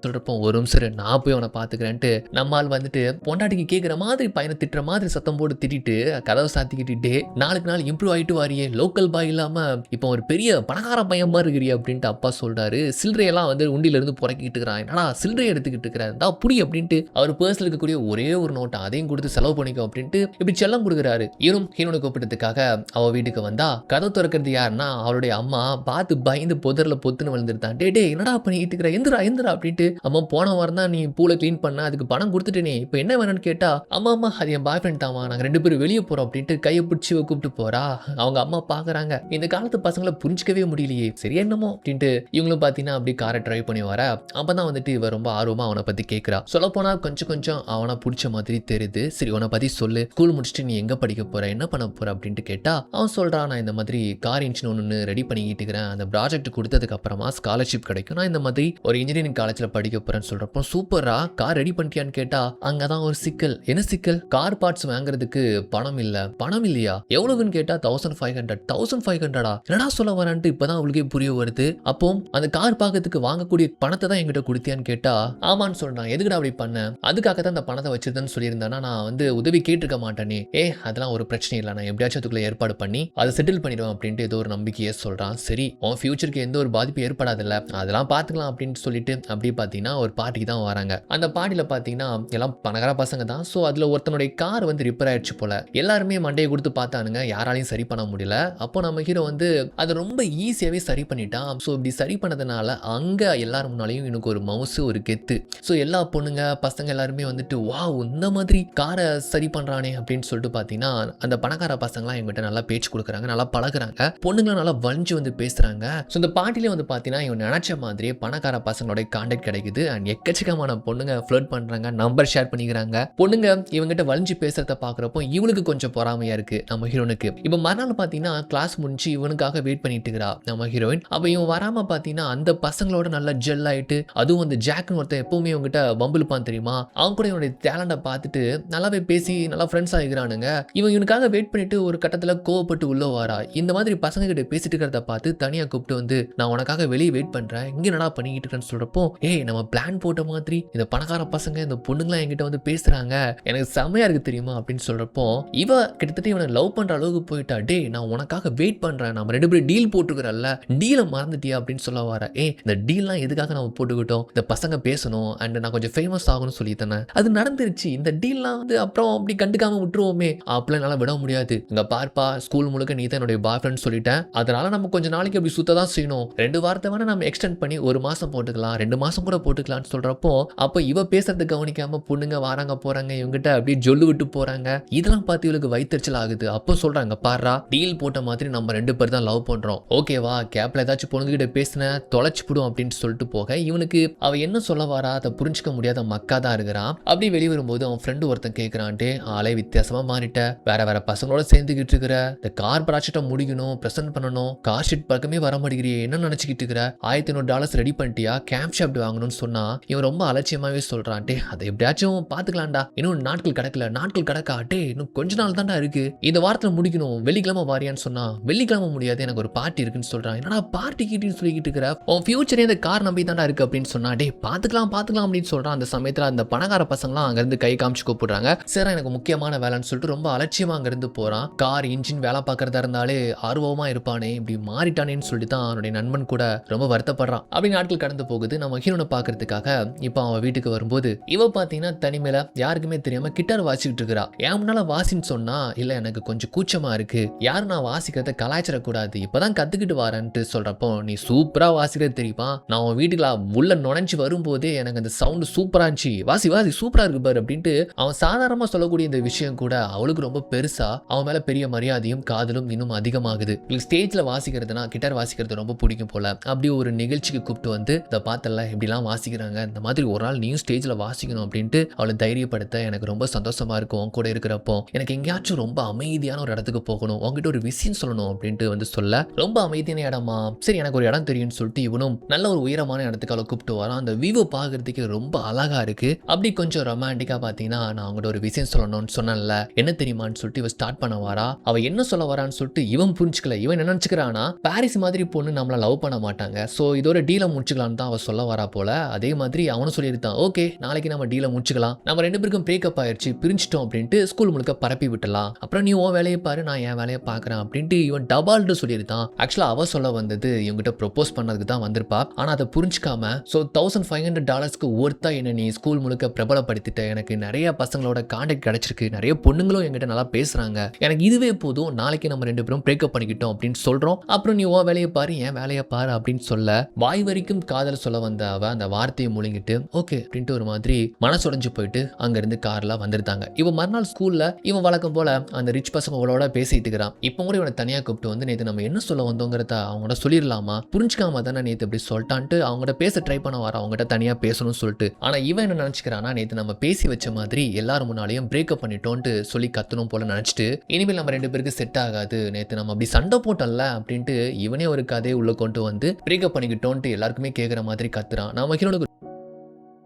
சொல்றப்போ ஒரு நிமிஷம் இரு, நான் போய் அவனை பாத்துக்கிறேன்ட்டு நம்மால் வந்துட்டு பொண்டாட்டிக்கு கேட்குற மாதிரி பையனை திட்டுற மாதிரி சத்தம் போட்டு திட்டிட்டு கதவை சாத்திக்கிட்டு நாளுக்கு நாள் இம்ப்ரூவ் ஆயிட்டு வாரியே, லோக்கல் பாய் இல்லாம இப்போ ஒரு பெரிய பணக்கார பையன் மாதிரி இருக்கிறியா அப்படின்ட்டு அப்பா சொல்றாரு. சில்லறையெல்லாம் வந்து உண்டியில இருந்து புறக்கிட்டு இருக்கிறான், என்னடா சில்லறையை எடுத்துக்கிட்டு இருக்கிறேன் தான் புடி அப்படின்ட்டு அவர் பர்ஸ்ல இருக்கக்கூடிய ஒரே ஒரு நோட்டை அதையும் கொடுத்து செலவு பண்ணிக்கோ அப்படின்ட்டு இப்படி செல்லம் கொடுக்குறாரு. இவனும் ஹீரோனை கூப்பிட்டதுக்காக அவ வீட்டுக்கு வந்தா கதை திறக்கிறது யாருன்னா அவளுடைய அம்மா. பார்த்து பயந்து பொதர்ல பொத்துன்னு விழுந்துருந்தான். டே என்னடா பண்ணிட்டு இருக்கிற, எந்திரா எந்திரா அப்படின்ட்டு. அம்மா போன வாரம் தான் நீ பூலை கிளீன் பண்ண, அதுக்கு பணம் கொடுத்துட்டேனே, இப்போ என்ன வேணும்னு கேட்டா அம்மா அது என் பாய் ஃப்ரெண்ட் தாமா, நாங்கள் 2 பேரும் வெளியே போறோம் அப்படின்ட்டு கையை பிடிச்சி கூப்பிட்டு போறா. அவங்க அம்மா பாக்குறாங்க, இந்த காலத்து பசங்களை புரிஞ்சிக்கவே முடியலையே, சரி என்னமோ அப்படின்ட்டு இவங்களும் பார்த்தீங்கன்னா அப்படி காரை டிரைவ் பண்ணி வர. அப்பதான் வந்துட்டு இவ ரொம்ப ஆர்வமா அவனை பத்தி கேட்கிறா. சொல்ல போனா கொஞ்சம் அவனை பிடிச்ச மாதிரி தெரியுது. சரி உன்னை பத்தி சொல்லு, ஸ்கூல் முடிச்சுட்டு நீ எங்க படிக்க போற, என்ன பண்ண போற அப்படின்ட்டு கேட்டா அவன் சொல்றான், நான் இந்த மாதிரி கார் இன்ஜின் ஒன்று ரெடி பண்ணிக்கிட்டு இருக்கிறேன், அந்த ப்ராஜெக்ட் கொடுத்ததுக்கு அப்புறமா ஸ்காலர்ஷிப் கிடைக்கும், நான் இந்த மாதிரி ஒரு இன்ஜினியரிங் காலேஜ்ல படிக்க போறேன்னு சொல்றப்போ சூப்பரா கார் ரெடி பண்ணிட்டியான்னு கேட்டா அங்கதான் ஒரு சிக்கல். என்ன சிக்கல்? கார் பார்ட்ஸ் வாங்குறதுக்கு பணம் இல்ல. பணம் இல்லையா? எவ்வளவுன்னு கேட்டா 1500. என்னடா சொல்ல வரான்ட்டு இப்பதான் அவளுக்கே புரிய வருது. அப்போ அந்த கார் பாக்கிறதுக்கு வாங்கக்கூடிய பணத்தை தான் என்கிட்ட கொடுத்தியான்னு கேட்டா ஆமான்னு சொல்றான். எதுக்குடா அப்படி பண்ண? அதுக்காக தான் அந்த பணத்தை வச்சிருந்தேன்னு சொல்லியிருந்தானா நான் வந்து உதவி கேட்டிருக்க மாட்டேனே. அதெல்லாம் ஒரு பிரச்சனை இல்லை, நான் எப்படியாச்சும் அதுக்குள்ள ஏற்பாடு பண்ணி அதை செட்டில் பண்ணிடுவேன் அப்படின்ட்டு ஏதோ ஒரு நம்பிக்கையே சொல்றான். சரி உன் ஃபியூச்சருக்கு எந்த ஒரு பாதிப்பு ஏற்படாதில்ல, அதெல்லாம் பார்த்துக்கலாம் அப்படின்னு சொல்லிட்டு அப்படியே பார்த்தீங்கன்னா ஒரு பார்ட்டிக்கு தான் வராங்க. அந்த பார்ட்டியில பார்த்தீங்கன்னா எல்லாம் பணக்கார பசங்க தான். ஸோ அதில் ஒருத்தனுடைய கார் வந்து ரிப்பேர் ஆயிடுச்சு போல. எல்லாருமே மண்டையை கொடுத்து பார்த்தானுங்க, யாராலையும் சரி பண்ண முடியல. அப்போ நம்ம ஹீரோ வந்து அதை ரொம்ப ஈஸியாகவே சரி பண்ணிட்டான். ஸோ இப்படி சரி பண்ணதுனால அங்கே எல்லாரும் முன்னாலையும் எனக்கு ஒரு மவுசு ஒரு கெத்து. ஸோ எல்லா பொண்ணுங்க பசங்க எல்லாருமே வந்துட்டு வாவ் இந்த மாதிரி காரை சரி பண்ணுறானே அப்படின்னு சொல்லிட்டு பார்த்தீங்கன்னா அந்த பணக்கார பசங்களாம் எங்கிட்ட நல்லா பேச்சு கொடுக்குறாங்க, நல்லா பழகுறாங்க, பொண்ணுங்களும் நல்லா வலிஞ்சு வந்து பேசுகிறாங்க. ஸோ இந்த பாட்டிலே வந்து பார்த்தீங்கன்னா இவன் நினச்ச மாதிரியே பணக்கார பசங்களோட கான்டாக்ட் கிடைக்குது. அண்ட் எக்கச்சக்கமான பொண்ணுங்க ஃப்ளர்ட் பண்ணுறாங்க, நம்பர் ஷேர் பண்ணிக்கிறாங்க. பொண்ணுங்க இவங்ககிட்ட வலிஞ்சு பேசுறத பார்க்குறப்போ இவனுக்கு கொஞ்சம் பொறாமையா இருக்கு நம்ம ஹீரோனுக்கு. இப்போ மறுநாள் பார்த்தீங்கன்னா கிளாஸ் முடிஞ்சு இவனுக்காக வெயிட் பண்ணிட்டு இருக்கிறா நம்ம ஹீரோயின். அப்போ இவன் வராமல் பார்த்தீங்கன்னா அந்த பசங்களோட நல்லா ஜெல் ஆயிட்டு, அதுவும் அந்த ஜாக்னு ஒருத்தன் எப்பவுமே இவங்ககிட்ட பம்பிள்பான் தெரியுமா, அவன் கூட இவனுடைய டேலண்டை பார்த்துட்டு நல்லாவே பேசி நல்லா ஃப்ரெண்ட்ஸ் ஆகிக்கிறானுங்க. இவனுக்காக வெயிட் பண்ணிட்டு ஒரு கட்டத்தில் கோவப்பட்டு உள்ள வாரா. இந்த மாதிரி பசங்க கிட்ட பேசிட்டு இருக்கிறத பார்த்து தனியா கூப்பிட்டு வந்து நான் உனக்காக வெளியே வெயிட் பண்றேன், இங்க என்னடா பண்ணிக்கிட்டு இருக்கேன்னு சொல்றப்போ நம்ம பிளான் போட்ட மாதிரி இந்த பணக்கார பசங்க இந்த பொண்ணுங்களாம் என்கிட்ட வந்து பேசுறாங்க, எனக்கு செமையா இருக்கு தெரியுமா அப்படின்னு சொல்றப்போ இவ கிட்டத்தட்ட இவனை லவ் பண்ற அளவுக்கு போயிட்டா. நான் உனக்காக வெயிட் பண்றேன், நம்ம 2 பேரும் டீல் போட்டுக்கிறல்ல, டீலை மறந்துட்டியா அப்படின்னு சொல்ல வர. இந்த டீல்லாம் எதுக்காக நம்ம போட்டுக்கிட்டோம், இந்த பசங்க பேசணும் அண்ட் நான் கொஞ்சம் ஃபேமஸ் ஆகணும்னு சொல்லி தானே அது நடந்துருச்சு. இந்த டீல்லாம் வந்து அப்புறம் அப்படி கண்டுக்காம விட்டுருவோமே, அப்பெல்லாம் என்னால விட முடியாது. இங்க பார்ப்பா, ஸ்கூல் முழுக்க நீ தான் என்னுடைய பாய் ஃப்ரெண்ட் சொல்லிட்டேன், அதனால நம்ம கொஞ்சம் நாளைக்கு அப்படி சுத்த தான் செய்யணும். 2 வாரத்தை வேணா நம்ம எக்ஸ்டெண்ட் பண்ணி 1 மாசம் போட்டுக்கலாம், 2 மாசம் கூட போட்டுக்கலாம்னு சொல்றப்போ அப்போ இவ பேசுறது கவனிக்காம பொண்ணுங்க வராங்க போறாங்க, இவங்கிட்ட அப்படியே ஜொல்லு விட்டு போறாங்க. இதெல்லாம் பார்த்து இவளுக்கு வயிற்றுச்சல் ஆகுது. அப்போ சொல்றாங்க, பாரா டீல் போட்ட மாதிரி நம்ம 2 பேர் தான் லவ் பண்றோம், ஓகேவா, கேப்ல ஏதாச்சும் பொண்ணுகிட்ட பேசின தொலைச்சுடும் அப்படின்னு சொல்லிட்டு போக இவனுக்கு அவ என்ன சொல்ல வரா அதை புரிஞ்சுக்க முடியாத மக்கா தான் இருக்கிறான். அப்படி வெளியே வரும்போது அவன் ஃப்ரெண்டு ஒருத்தன் கேட்கிறான்ட்டு, ஆளே வித்தியாசமா மாறிட்ட, வேற பசங்களோட சேர்ந்துக்கிட்டு இருக்கிற, இந்த கார் ப்ராஜெக்டை முடிக்கணும், பிரசன்ட் பண்ணணும், கார் ஷீட் பக்கமே வர மாட்டேங்கிறியே, என்ன நினைச்சுக்கிட்டு இருக்கிற, $1500 ரெடி பண்ணிட்டியா, கேம்ப் ஷாப்ட் வாங்கணும்னு சொன்னா இவன் ரொம்ப அலட்சியமாவே சொல்றான். அதை எப்படியாச்சும் பாத்துக்கலாம்டா, இன்னும் நாட்கள் கிடக்கா, இன்னும் கொஞ்ச நாள் தான்டா இருக்கு, இந்த வாரத்துல முடிக்கணும், வெள்ளிக்கிழமை வாரியான்னு சொன்னா வெள்ளிக்கிழமை முடியாது, எனக்கு ஒரு பார்ட்டி இருக்குன்னு சொல்றான். என்னடா பார்ட்டி கிட்டின்னு சொல்லிக்கிட்டு இருக்கிற, உன் ஃபியூச்சரே இந்த கார் நம்பி தான்டா இருக்கு அப்படின்னு சொன்னா பாத்துக்கலாம் அப்படின்னு சொல்றான். அந்த சமயத்துல அந்த பணக்கார பசங்களாம் அங்க இருந்து கை காமிச்சு கூப்பிடுறாங்க. சரி எனக்கு முக்கியமான வேலைன்னு சொல்லிட்டு ரொம்ப அலட்சியமா அங்க இருந்து போறான். கார் இன்ஜின் வேலை பார்க்கறதா இருந்தாலே ஆர்வமா இருப்பானே, இப்படி மாறிட்டானேன்னு சொல்லிட்டு தான் அவனுடைய நண்பன் கூட ரொம்ப வருத்தப்படுறான். அப்படி நாட்கள் கடந்து போகுது. நம்ம ஹீரோனை பாக்குறதுக்காக இப்போ அவன் வீட்டுக்கு வரும்போது இவ பாத்தீங்கன்னா தனிமையில யாருக்குமே தெரியாம கிட்டார் வாசிக்கிட்டு இருக்கிறா. ஏன் முன்னால வாசின்னு சொன்னா இல்ல எனக்கு கொஞ்சம் கூச்சமா இருக்கு, யாரும் நான் வாசிக்கிறத கலாய்ச்சிடக்கூடாது, இப்பதான் கத்துக்கிட்டு வரேன்ட்டு சொல்றப்போ நீ சூப்பரா வாசிக்கிறது தெரியுமா, நான் உன் வீட்டுக்குள்ள உள்ள நுழைஞ்சு வரும்போதே எனக்கு அந்த சவுண்ட் சூப்பரா இருந்துச்சு, வாசி சூப்பரா இருக்கு பாரு அப்படின்ட்டு அவன் சாதாரணமா சொல்லக்கூடிய இந்த விஷயம் கூட அவளுக்கு ரொம்ப பெருசா அவன் மேல பெரிய மரியாதையும் காதலும் இன்னும் அதிகமாகுது. ஸ்டேஜ்ல வாசிக்கிறதுனா கிட்டார் வாசிக்கிறது ரொம்ப பிடிக்கும் போல. அப்படி ஒரு நிகழ்ச்சிக்கு கூப்பிட்டு வந்து இதை பார்த்தல இப்படிலாம் வாசிக்கிறாங்க, இந்த மாதிரி ஒரு நாள் நீயும் ஸ்டேஜ்ல வாசிக்கணும் அப்படின்ட்டு அவளை தைரியப்படுத்த எனக்கு ரொம்ப சந்தோஷமா இருக்கும். உன் கூட இருக்கிறப்போ எனக்கு எங்கேயாச்சும் ரொம்ப அமைதியான ஒரு இடத்துக்கு போகணும், உங்ககிட்ட ஒரு விஷயம் சொல்லணும் அப்படின்ட்டு வந்து சொல்ல, ரொம்ப அமைதியான இடமா, சரி எனக்கு ஒரு இடம் தெரியும்னு சொல்லிட்டு இவனும் நல்ல ஒரு உயரமான இடத்துக்கு அவளை கூப்பிட்டு வரான். அந்த வியூ பார்க்கறதுக்கு ரொம்ப அழகா இருக்கு. அப்படி கொஞ்சம் ரொமான்டிக்கா பார்த்தீங்கன்னா நான் அவங்ககிட்ட ஒரு விஷயம் சொல்லணும்னு சொன்னேன்ல, என்ன தெரியுமான்னு சொல்லிட்டு இவ ஸ்டார்ட் பண்ண வரா. அவ என்ன சொல்ல வரான்னு சொல்லிட்டு இவன் புரிஞ்சுக்கல. இவன் என்ன நினைச்சுக்கிறானா பாரிஸ் மாதிரி பொண்ணு நம்மள லவ் பண்ண மாட்டாங்க, ஸோ இதோட டீலை முடிச்சுக்கலான்னு தான் அவ சொல்ல வரா போல. போல. அதே மாதிரி அவனும் சொல்லியிருந்தான், ஓகே நாளைக்கு நம்ம டீலை முடிச்சுக்கலாம், நம்ம 2 பேருக்கும் பிரேக்கப் ஆயிடுச்சு, பிரிஞ்சிட்டோம் அப்படின்ட்டு ஸ்கூல் முழுக்க பரப்பி விட்டுலாம், அப்புறம் நீ உன் வேலையை பாரு, நான் என் வேலையை பார்க்குறேன் அப்படின்ட்டு இவன் டபால்ட்டு சொல்லியிருந்தான். ஆக்சுவலாக அவ சொல்ல வந்தது இவங்ககிட்ட ப்ரொப்போஸ் பண்ணதுக்கு தான் வந்திருப்பா. ஆனால் அதை புரிஞ்சுக்காம ஸோ $1500 ஒர்த்தா என்ன நீ ஸ்கூல் முழுக்க பிரபலப்படுத்திட்ட, எனக்கு நிறைய பசங்களோட கான்டாக்ட் கிடைச்சிருக்கு, நிறைய பொண்ணுங்களும் என்கிட்ட நல்லா பேசுறாங்க, எனக்கு இதுவே போதும், நாளைக்கு நம்ம 2 பேரும் பிரேக்கப் பண்ணிக்கிட்டோம் அப்படின்னு சொல்றோம், அப்புறம் நீ உன் வேலையை பாரு என் வேலையை பாரு அப்படின்னு சொல்ல வாய் வரைக்கும் காதல் சொல்ல வந்த அவ அந்த வார்த்தையை முழுங்கிட்டு ஓகே அப்படின்ட்டு ஒரு மாதிரி மனசுடைஞ்சு போயிட்டு அங்கிருந்து கார்ல வந்திருந்தாங்க. இவன் மறுநாள் ஸ்கூல்ல இவன் வழக்கம் போல அந்த ரிச் பசங்களோட பேசிட்டு இருக்கிறான். இப்போ கூட இவனை தனியா கூப்பிட்டு வந்து நேற்று நம்ம என்ன சொல்ல வந்தோங்கிறத அவங்கள்ட்ட சொல்லிடலாமா, புரிஞ்சுக்காம தானே நேற்று இப்படி சொல்லிட்டான்ட்டு அவங்ககிட்ட பேச ட்ரை பண்ண வர, அவங்ககிட்ட தனியா பேசணும்னு சொல்லிட்டு. ஆனா இவன் என்ன நினைச்சுக்கிறானா, நேற்று நம்ம பேசி வச்ச மாதிரி எல்லாரும் முன்னாலையும் பிரேக்கப் பண்ணிட்டோன்ட்டு சொல்லி கத்தணும் போல நினைச்சிட்டு இனிமேல் நம்ம 2 பேருக்கு செட் ஆகாது, நேற்று நம்ம அப்படி சண்டை போட்டோம்ல அப்படின்ட்டு இவனே ஒரு கதையை உள்ள கொண்டு வந்து பிரேக்கப் பண்ணிக்கிட்டோன்ட்டு எல்லாருக்குமே கேட்குற மாதிரி கத்துறான். நம்ம ஹீரோனுக்கு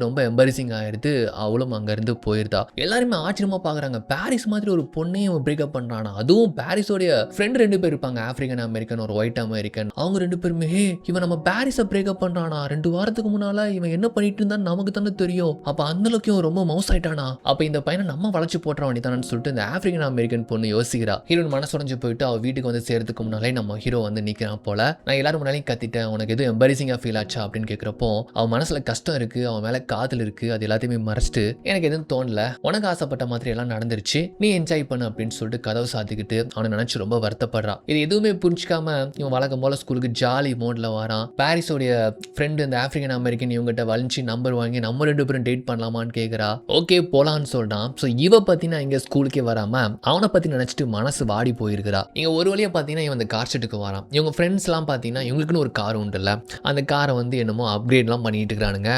ரொம்ப எம்பரிசிங் ஆயிடுது. அவளும் அங்கேருந்து போயிருந்தா. எல்லாருமே ஆச்சரியமா பார்க்குறாங்க, பாரிஸ் மாதிரி ஒரு பொண்ணையும் பிரேக்கப் பண்ணுறானா, அதுவும் பாரிஸோடைய ஃப்ரெண்ட் 2 பேர் இருப்பாங்க, ஆப்பிரிக்கன் அமெரிக்கன் ஒரு ஒயிட் அமெரிக்கன், அவங்க 2 பேருமே இவன் நம்ம பாரிஸை பிரேக்கப் பண்ணுறானா, 2 வாரத்துக்கு முன்னால இவன் என்ன பண்ணிட்டு இருந்தான்னு நமக்கு தானே தெரியும், அப்போ அந்த அளவுக்கு ரொம்ப மவுஸ் ஆயிட்டானா, அப்போ இந்த பையனை நம்ம வளைச்சு போட்டுற வேண்டியதானு சொல்லிட்டு இந்த ஆப்பிரிக்கன் அமெரிக்கன் பொண்ணு யோசிக்கிறா. ஹீரோன் மனசுடைஞ்சு போயிட்டு அவள் வீட்டுக்கு வந்து சேர்த்துக்கு முன்னாலே நம்ம ஹீரோ வந்து நிற்கிறான் போல. நான் எல்லாரும் முன்னாலையும் கத்திட்டேன், உனக்கு எதுவும் எம்பரிசிங்காக ஃபீல் ஆச்சா அப்படின்னு கேட்குறப்போ அவன் மனசில் கஷ்டம் இருக்குது, அவன் மேலே காதல் இருக்கு, அது எல்லாத்தையுமே மறைச்சிட்டு எனக்கு எதுவும் தோணல, உனக்கு ஆசைப்பட்ட மாதிரி எல்லாம் நடந்துருச்சு, நீ என்ஜாய் பண்ணு அப்படின்னு சொல்லிட்டு கதவை சாத்திக்கிட்டு அவனை நினைச்சு ரொம்ப வருத்தப்படுறான். இது எதுவுமே புரிஞ்சுக்காம இவன் வழக்கம் போல ஸ்கூலுக்கு ஜாலி மோட்ல வரான். பாரிஸோடைய ஃப்ரெண்டு இந்த ஆப்பிரிக்கன் அமெரிக்கன் இவங்ககிட்ட வலிச்சு நம்பர் வாங்கி நம்ம 2 பேரும் டேட் பண்ணலாமான்னு கேட்குறா. ஓகே போலான்னு சொல்றான். ஸோ இவ பத்தி நான் இங்க ஸ்கூலுக்கே வராம அவனை பத்தி நினைச்சிட்டு மனசு வாடி போயிருக்கிறா. இங்க ஒரு வழியா பாத்தீங்கன்னா இவன் அந்த கார் ஷெட்டுக்கு வரான். இவங்க ஃப்ரெண்ட்ஸ் எல்லாம் பாத்தீங்கன்னா இவங்களுக்குன்னு ஒரு கார் உண்டுல்ல, அந்த காரை வந்து என்னமோ அப்கிரேட்லாம் பண்ணிட்டு இருக்கிறானுங்க.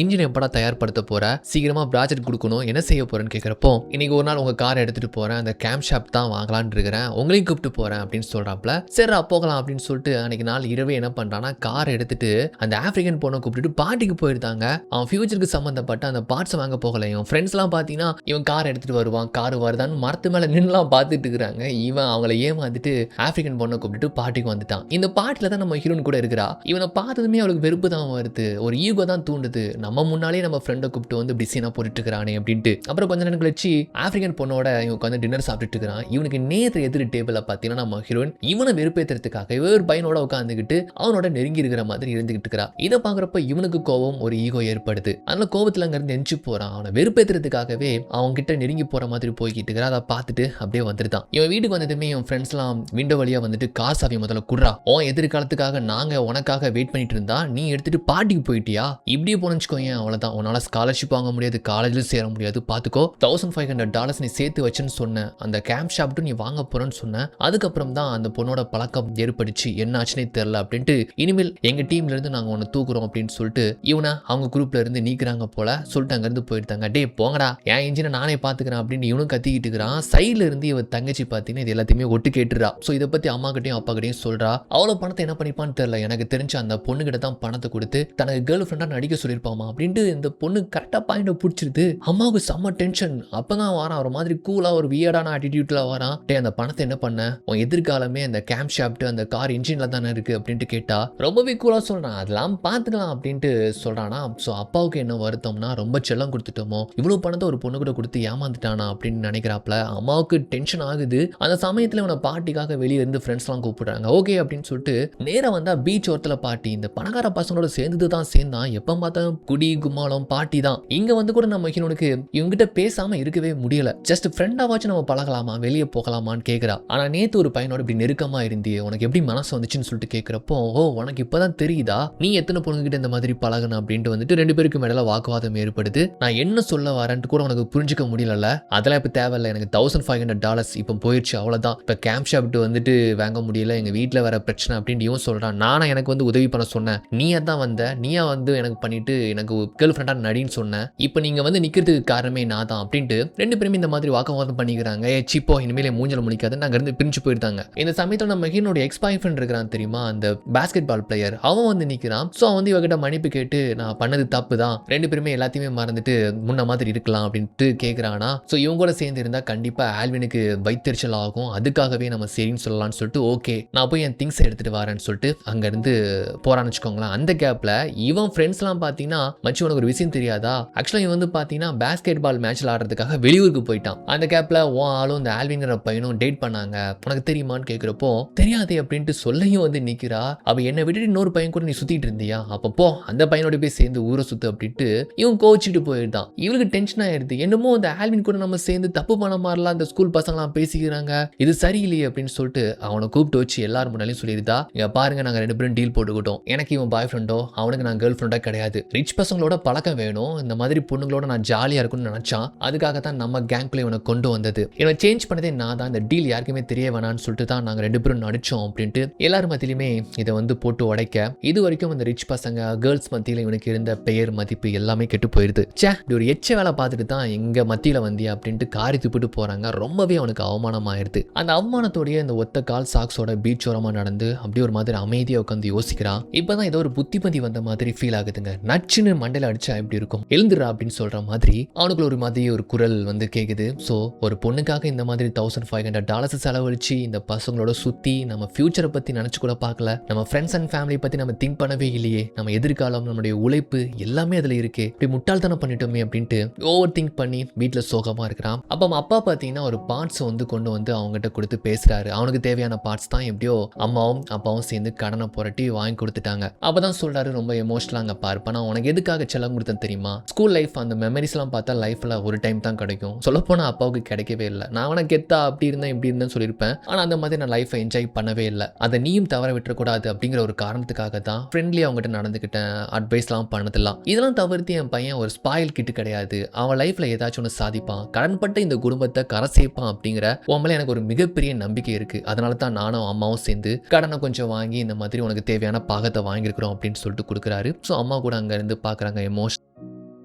இன்ஜின் எப்படா தயார்படுத்த போற, சீக்கிரமா ப்ராஜெக்ட் கொடுக்கணும், என்ன செய்ய போறேன்னு கேட்குறப்போ இன்னைக்கு ஒரு நாள் உங்க காரை எடுத்துட்டு போறேன், அந்த கேம்ப் ஷாப் தான் வாங்கலான்னு இருக்கிறேன், உங்களையும் கூப்பிட்டு போறேன் அப்படின்னு சொல்றாப்ல. சரி போகலாம் அப்படின்னு சொல்லிட்டு அன்னைக்கு நாள் இரவே என்ன பண்றான்னா காரை எடுத்துட்டு அந்த ஆப்பிரிக்கன் பொண்ணை கூப்பிட்டு பார்ட்டிக்கு போயிருந்தாங்க. அவன் ஃபியூச்சருக்கு சம்பந்தப்பட்ட அந்த பார்ட்ஸ் வாங்க போகல. இவன் ஃப்ரெண்ட்ஸ் எல்லாம் பாத்தீங்கன்னா இவன் கார் எடுத்துட்டு வருவான், கார் வருதான்னு மரத்து மேல நின்றுலாம் பார்த்துட்டு இருக்கிறாங்க. இவன் அவங்களை ஏமாத்திட்டு ஆப்பிரிக்கன் பொண்ணை கூப்பிட்டு பார்ட்டிக்கு வந்துட்டான். இந்த பார்ட்டில தான் நம்ம ஹீரோன் கூட இருக்கிறா. இவனை பார்த்ததுமே அவளுக்கு வெறுப்பு தான் வருது, ஒரு ஈகோ தான் தூண்டுது, நம்ம முன்னாலே நம்ம ஃப்ரெண்டை கூப்பிட்டு வந்து பிஸினா போட்டுட்டு இருக்கிறானே அப்படின்ட்டு. அப்புறம் கொஞ்ச நேரம் கழிச்சு ஆப்பிரிக்கன் பொண்ணோட இவன் உட்காந்து டின்னர் சாப்பிட்டுட்டு இருக்கிறான். இவனுக்கு நேற்று எதிர் டேபிள்ல பார்த்தீங்கன்னா நம்ம ஹீரோயின் இவனை வெறுப்பேற்றுறதுக்காக இவர் பையனோட உட்காந்துக்கிட்டு அவனோட நெருங்கி இருக்கிற மாதிரி இருந்துகிட்டு இருக்கிறா. இதை பார்க்குறப்ப இவனுக்கு கோபம், ஒரு ஈகோ ஏற்படுது. அதனால கோபத்தில் அங்கிருந்து எஞ்சி போறான். அவனை வெறுப்பேற்றுறதுக்காகவே அவங்க கிட்ட நெருங்கி போற மாதிரி போய்கிட்டு இருக்கிறா. அதை பார்த்துட்டு அப்படியே வந்துருதான். இவன் வீட்டுக்கு வந்ததுமே இவன் ஃப்ரெண்ட்ஸ் எல்லாம் விண்டோ வழியா வந்துட்டு கார் சாவி முதல்ல குடுறா, உன் எதிர்காலத்துக்காக நாங்க உனக்காக வெயிட் பண்ணிட்டு இருந்தா நீ எடுத்துட்டு பார்ட்டிக்கு போயிட்டியா, இப்படியே போனச்சுக்கோங்க, அவ்வளவுதான், உன்னால ஸ்காலர்ஷிப் வாங்க முடியாது, காலேஜில் சேர முடியாது, பார்த்துக்கோ, $1500 நீ சேர்த்து வச்சுன்னு சொன்ன, அந்த கேம்ப் ஷாப்ட்டு நீ வாங்க போறேன்னு சொன்ன, அதுக்கப்புறம் தான் அந்த பொண்ணோட பழக்கம் ஏற்படுச்சு, என்ன ஆச்சுன்னே தெரியல அப்படின்ட்டு, இனிமேல் எங்க டீம்ல இருந்து நாங்க உன்னை தூக்குறோம் அப்படின்னு சொல்லிட்டு இவனை அவங்க குரூப்ல இருந்து நீக்கிறாங்க போல. சொல்லிட்டு அங்கிருந்து போயிருந்தாங்க. டே போங்கடா, என் இன்ஜினை நானே பாத்துக்கிறேன் அப்படின்னு இவனும் கத்திக்கிட்டு இருக்கிறான். சைட்ல இருந்து இவ தங்கச்சி பார்த்தீங்கன்னா இது எல்லாத்தையுமே ஒட்டு கேட்டுறா. ஸோ இதை பத்தி அம்மா கிட்டையும் அப்பா கிட்டையும் சொல்றா. அவ்வளோ பணத்தை என்ன பண்ணிப்பான்னு தெரியல, எனக்கு தெரிஞ்ச அந்த பொண்ணு கிட்ட தான் பணத்தை கொடுத்து தனக்கு கேர்ள் ஃப்ரெண்டா நடிக்க சொல்லியிருப்பாமா அப்படின்ட்டு இந்த பொண்ணு கரெக்டா பாயிண்ட் பிடிச்சிருது. அம்மாவுக்கு செம்ம டென்ஷன். அப்பதான் வரான் ஒரு மாதிரி கூலா ஒரு வியர்டான ஆட்டிடியூட்ல வரான். டே அந்த பணத்தை என்ன பண்ண, உன் எதிர்காலமே அந்த கேம்ப் ஷாப்ட் அந்த கார் இன்ஜின்ல தானே இருக்கு அப்படின்ட்டு கேட்டா ரொம்பவே கூலா சொல்றான். அதெல்லாம் பாத்துக்கலாம் அப்படின்ட்டு சொல்றானா. ஸோ அப்பாவுக்கு என்ன வருத்தம்னா ரொம்ப செல்லம் கொடுத்துட்டோமோ, இவ்வளவு பணத்தை ஒரு பொண்ணு கூட கொடுத்து ஏமாந்துட்டானா அப்படின்னு நினைக்கிறாப்ல. அம்மாவுக்கு டென்ஷன் ஆகுது. அந்த சமயத்துல இவனை பார்ட்டிக்காக வெளியே இருந்து ஃப்ரெண்ட்ஸ் எல்லாம் கூப்பிடுறாங்க. ஓகே அப்படின்னு சொல்லிட்டு நேரம் வந்தா பீச் ஓரத்துல பார்ட்டி. இந்த பணக்கார பசங்களோட சேர்ந்து தான் சேர்ந்தான். எப்ப பார்த்தா குடி கும்மாளம் பார்ட்டி தான். இங்க வந்து கூட நம்ம ஹீரோனுக்கு இவங்கிட்ட பேசாம இருக்கவே முடியல. ஜஸ்ட் ஃப்ரெண்டாவாச்சும் நம்ம பழகலாமா, வெளியே போகலாமான்னு கேட்கிறா. ஆனா நேத்து ஒரு பையனோட இப்படி நெருக்கமா இருந்தியே, உனக்கு எப்படி மனசு வந்துச்சுன்னு சொல்லிட்டு கேட்கிறப்போ, ஓ உனக்கு இப்பதான் தெரியுதா, நீ எத்தனை பொண்ணுகிட்ட இந்த மாதிரி பழகணும் அப்படின்ட்டு வந்துட்டு 2 பேருக்கும் இடையில வாக்குவாதம் ஏற்படுது. நான் என்ன சொல்ல வரேன்ட்டு கூட உனக்கு புரிஞ்சுக்க முடியல, அதெல்லாம் இப்ப தேவையில்லை, எனக்கு $1500 இப்போ போயிடுச்சு, அவ்வளவுதான். இப்ப கேம்ப் ஷாப்ட் வந்துட்டு வாங்க முடியல, எங்க வீட்டுல வர பிரச்சனை அப்படின்னு இவன் சொல்றான். நானா எனக்கு வந்து உதவி பண்ண சொன்னேன், நீயா தான் வந்த, நீயா வந்து எனக்கு பண்ணிட்டு எனக்கு கேர்ள் ஃப்ரெண்டா நடின்னு சொன்னேன், இப்போ நீங்க வந்து நிக்கிறதுக்கு காரணமே நான் தான் அப்படின்ட்டு 2 பேருமே இந்த மாதிரி வாக்குவாதம் பண்ணிக்கிறாங்க. சிப்போ இனிமேல் மூஞ்சல முடிக்காது, நாங்க இருந்து பிரிஞ்சு போயிட்டாங்க. இந்த சமயத்துல நம்ம ஹீரோட எக்ஸ் பாய் ஃப்ரெண்ட் இருக்கிறான் தெரியுமா, அந்த பாஸ்கெட் பால் பிளேயர், அவன் வந்து நிக்கிறான். ஸோ அவன் வந்து இவகிட்ட மன்னிப்பு கேட்டு நான் பண்ணது தப்பு தான், 2 பேருமே எல்லாத்தையுமே மறந்துட்டு முன்ன மாதிரி இருக்கலாம் அப்படின்ட்டு கேட்குறானா. ஸோ இவங்க கூட சேர்ந்து இருந்தால் கண்டிப்பாக ஆல்வினுக்கு வைத்தறிச்சல் ஆகும், அதுக்காகவே நம்ம சரின்னு சொல்லலாம்னு சொல்லிட்டு ஓகே நான் போய் என் திங்ஸை எடுத்துகிட்டு வரேன்னு சொல்லிட்டு அங்கேருந்து போகிறான்னு வச்சுக்கோங்களேன். அந்த கேப்பில் இவன் ஃப்ரெண்ட்ஸ்லாம் பார்த்தீங்கன்னா மச்சி உனக்கு ஒரு விஷயம் தெரியாதா, ஆக்சுவலாக இவன் வந்து பார்த்தீங்கன்னா பேஸ்கெட் பால் மேட்ச்சில் ஆடுறதுக்காக வெளியூருக்கு போயிட்டான். அந்த கேப்பில் உன் ஆளும் இந்த ஆல்வின்கிற பையனும் டேட் பண்ணாங்க, உனக்கு தெரியுமான்னு கேட்குறப்போ தெரியாதே அப்படின்ட்டு சொல்லையும் வந்து நிற்கிறா. அவள் என்னை விட்டுட்டு இன்னொரு பையன் கூட நீ சுற்றிட்டு இருந்தியா, அப்போ அந்த பையனோட போய் சேர்ந்து ஊரை சுற்று அப்படின்ட்டு இவன் கோச்சிட்டு போயிட்டான். இவளுக்கு டென்ஷன் ஆயிடுது, என்னமோ அந்த ஆல்வின் கூட நம்ம சேர்ந்து தப்பு பண்ண மாதிரிலாம் அந்த ஸ்கூல் பசங்களாம் பேசிக்கிறாங்க, இது சரியில்லையே அப்படின்னு சொல்லிட்டு அவனை கூப்பிட்டு வச்சு எல்லாரும் முன்னாலையும் சொல்லியிருந்தா, இங்க பாருங்க நாங்கள் 2 பேரும் டீல் போட்டுக்கிட்டோம், எனக்கு இவன் பாய் ஃப்ரெண்டோ அவனுக்கு நான் கேர்ள் ஃப்ரெண்டோ கிடையாது, ரிச் பசங்களோட பழக்கம் வேணும், இந்த மாதிரி பொண்ணுங்களோட நான் ஜாலியாக இருக்கும்னு நினச்சான், அதுக்காக தான் நம்ம கேங்க்ல இவனை கொண்டு வந்தது, இவனை சேஞ்ச் பண்ணதே நான் தான், இந்த டீல் யாருக்குமே தெரிய வேணான்னு சொல்லிட்டு தான் நாங்கள் 2 பேரும் நடிச்சோம் அப்படின்ட்டு எல்லாரும் மத்தியிலுமே இதை வந்து போட்டு உடைக்க இது வரைக்கும் அந்த ரிச் பசங்க கேர்ள்ஸ் மத்தியில் இவனுக்கு இருந்த பெயர் மதிப்பு எல்லாமே கெட்டு போயிருது. இப்படி ஒரு எச்ச வேலை பார்த்துட்டு தான் எங்க மத்தியில் வந்தியா அப்படின்ட்டு காரி துப்பிட்டு போறாங்க. ரொம்பவே அவனுக்கு அவமானமாயிருது. அந்த அவமானத்தோடைய இந்த ஒத்த கால் சாக்ஸோட பீச் ஓரமா நடந்து அப்படியே ஒரு மாதிரி அமைதியா உட்காந்து யோசிக்கிறான். இப்பதான் ஏதோ ஒரு புத்திமதி வந்த மாதிரி ஃபீல் ஆகுதுங்க. நச்சுன்னு மண்டையில அடிச்சா எப்படி இருக்கும், எழுந்துரா அப்படின்னு சொல்ற மாதிரி அவனுக்குள்ள ஒரு மாதிரி ஒரு குரல் வந்து கேக்குது. ஸோ ஒரு பொண்ணுக்காக இந்த மாதிரி $1500 செலவழிச்சு இந்த பசங்களோட சுத்தி நம்ம ஃபியூச்சரை பத்தி நினைச்சு கூட பார்க்கல, நம்ம ஃப்ரெண்ட்ஸ் அண்ட் ஃபேமிலி பத்தி நம்ம திங்க் பண்ணவே இல்லையே, நம்ம எதிர்காலம் நம்மளுடைய உழைப்பு எல்லாமே அதுல இருக்கு, இப்படி முட்டாள்தனம் பண்ணிட்டோமே அப்படின்ட்டு ஓவர் திங்க் பண்ணி வீட்டில் சோகமா இருக்கிறான். அப்போ அப்பா பார்த்தீங்கன்னா ஒரு பார்ட்ஸ் வந்து கொண்டு வந்து அவங்ககிட்ட கொடுத்து பேசுறாரு. அவனுக்கு தேவையான பார்ட்ஸ் தான் எப்படியோ அம்மாவும் அப்பாவும் சேர்ந்து கடனை புரட்டி வாங்கி கொடுத்துட்டாங்க. அப்பதான் சொல்றாரு ரொம்ப எமோஷனலாங்க பார்ப்பேன், நான் உனக்கு எதுக்காக செல்லம் கொடுத்தேன் தெரியுமா, ஸ்கூல் லைஃப் அந்த மெமரிஸ்லாம் பார்த்தா லைஃப்ல ஒரு டைம் தான் கிடைக்கும், சொல்லப்போனால் அப்பாவுக்கு கிடைக்கவே இல்லை, நான் அவனை கெத்தா அப்படி இருந்தேன் இப்படி இருந்தேன்னு சொல்லியிருப்பேன், ஆனால் அந்த மாதிரி நான் லைஃப்பை என்ஜாய் பண்ணவே இல்லை, அதை நீயும் தவற விட்டுறக்கூடாது அப்படிங்கிற ஒரு காரணத்துக்காக தான் ஃப்ரெண்ட்லி அவங்ககிட்ட நடந்துக்கிட்டேன், அட்வைஸ்லாம் பண்ணதெல்லாம். இதெல்லாம் தவிர்த்து என் பையன் ஒரு ஸ்பாயில் கிட்டு கிடையாது, அவன் லைஃப்ல ஏதாச்சும் ஒன்று சாதிப்பான், கடன்பட்ட இந்த குடும்பத்தை கரை சேர்ப்பான் அப்படிங்கிற உண்மையில எனக்கு ஒரு மிகப்பெரிய நம்பிக்கை இருக்கு, அதனால தான் நானும் அம்மாவும் சேர்ந்து கடனை கொஞ்சம் வாங்கி இந்த மாதிரி உனக்கு தேவையான பாகத்தை வாங்கியிருக்கிறோம் அப்படின்னு சொல்லிட்டு கொடுக்குறாரு. ஸோ அம்மா கூட அங்க இருந்து பாக்குறாங்க எமோஷன்.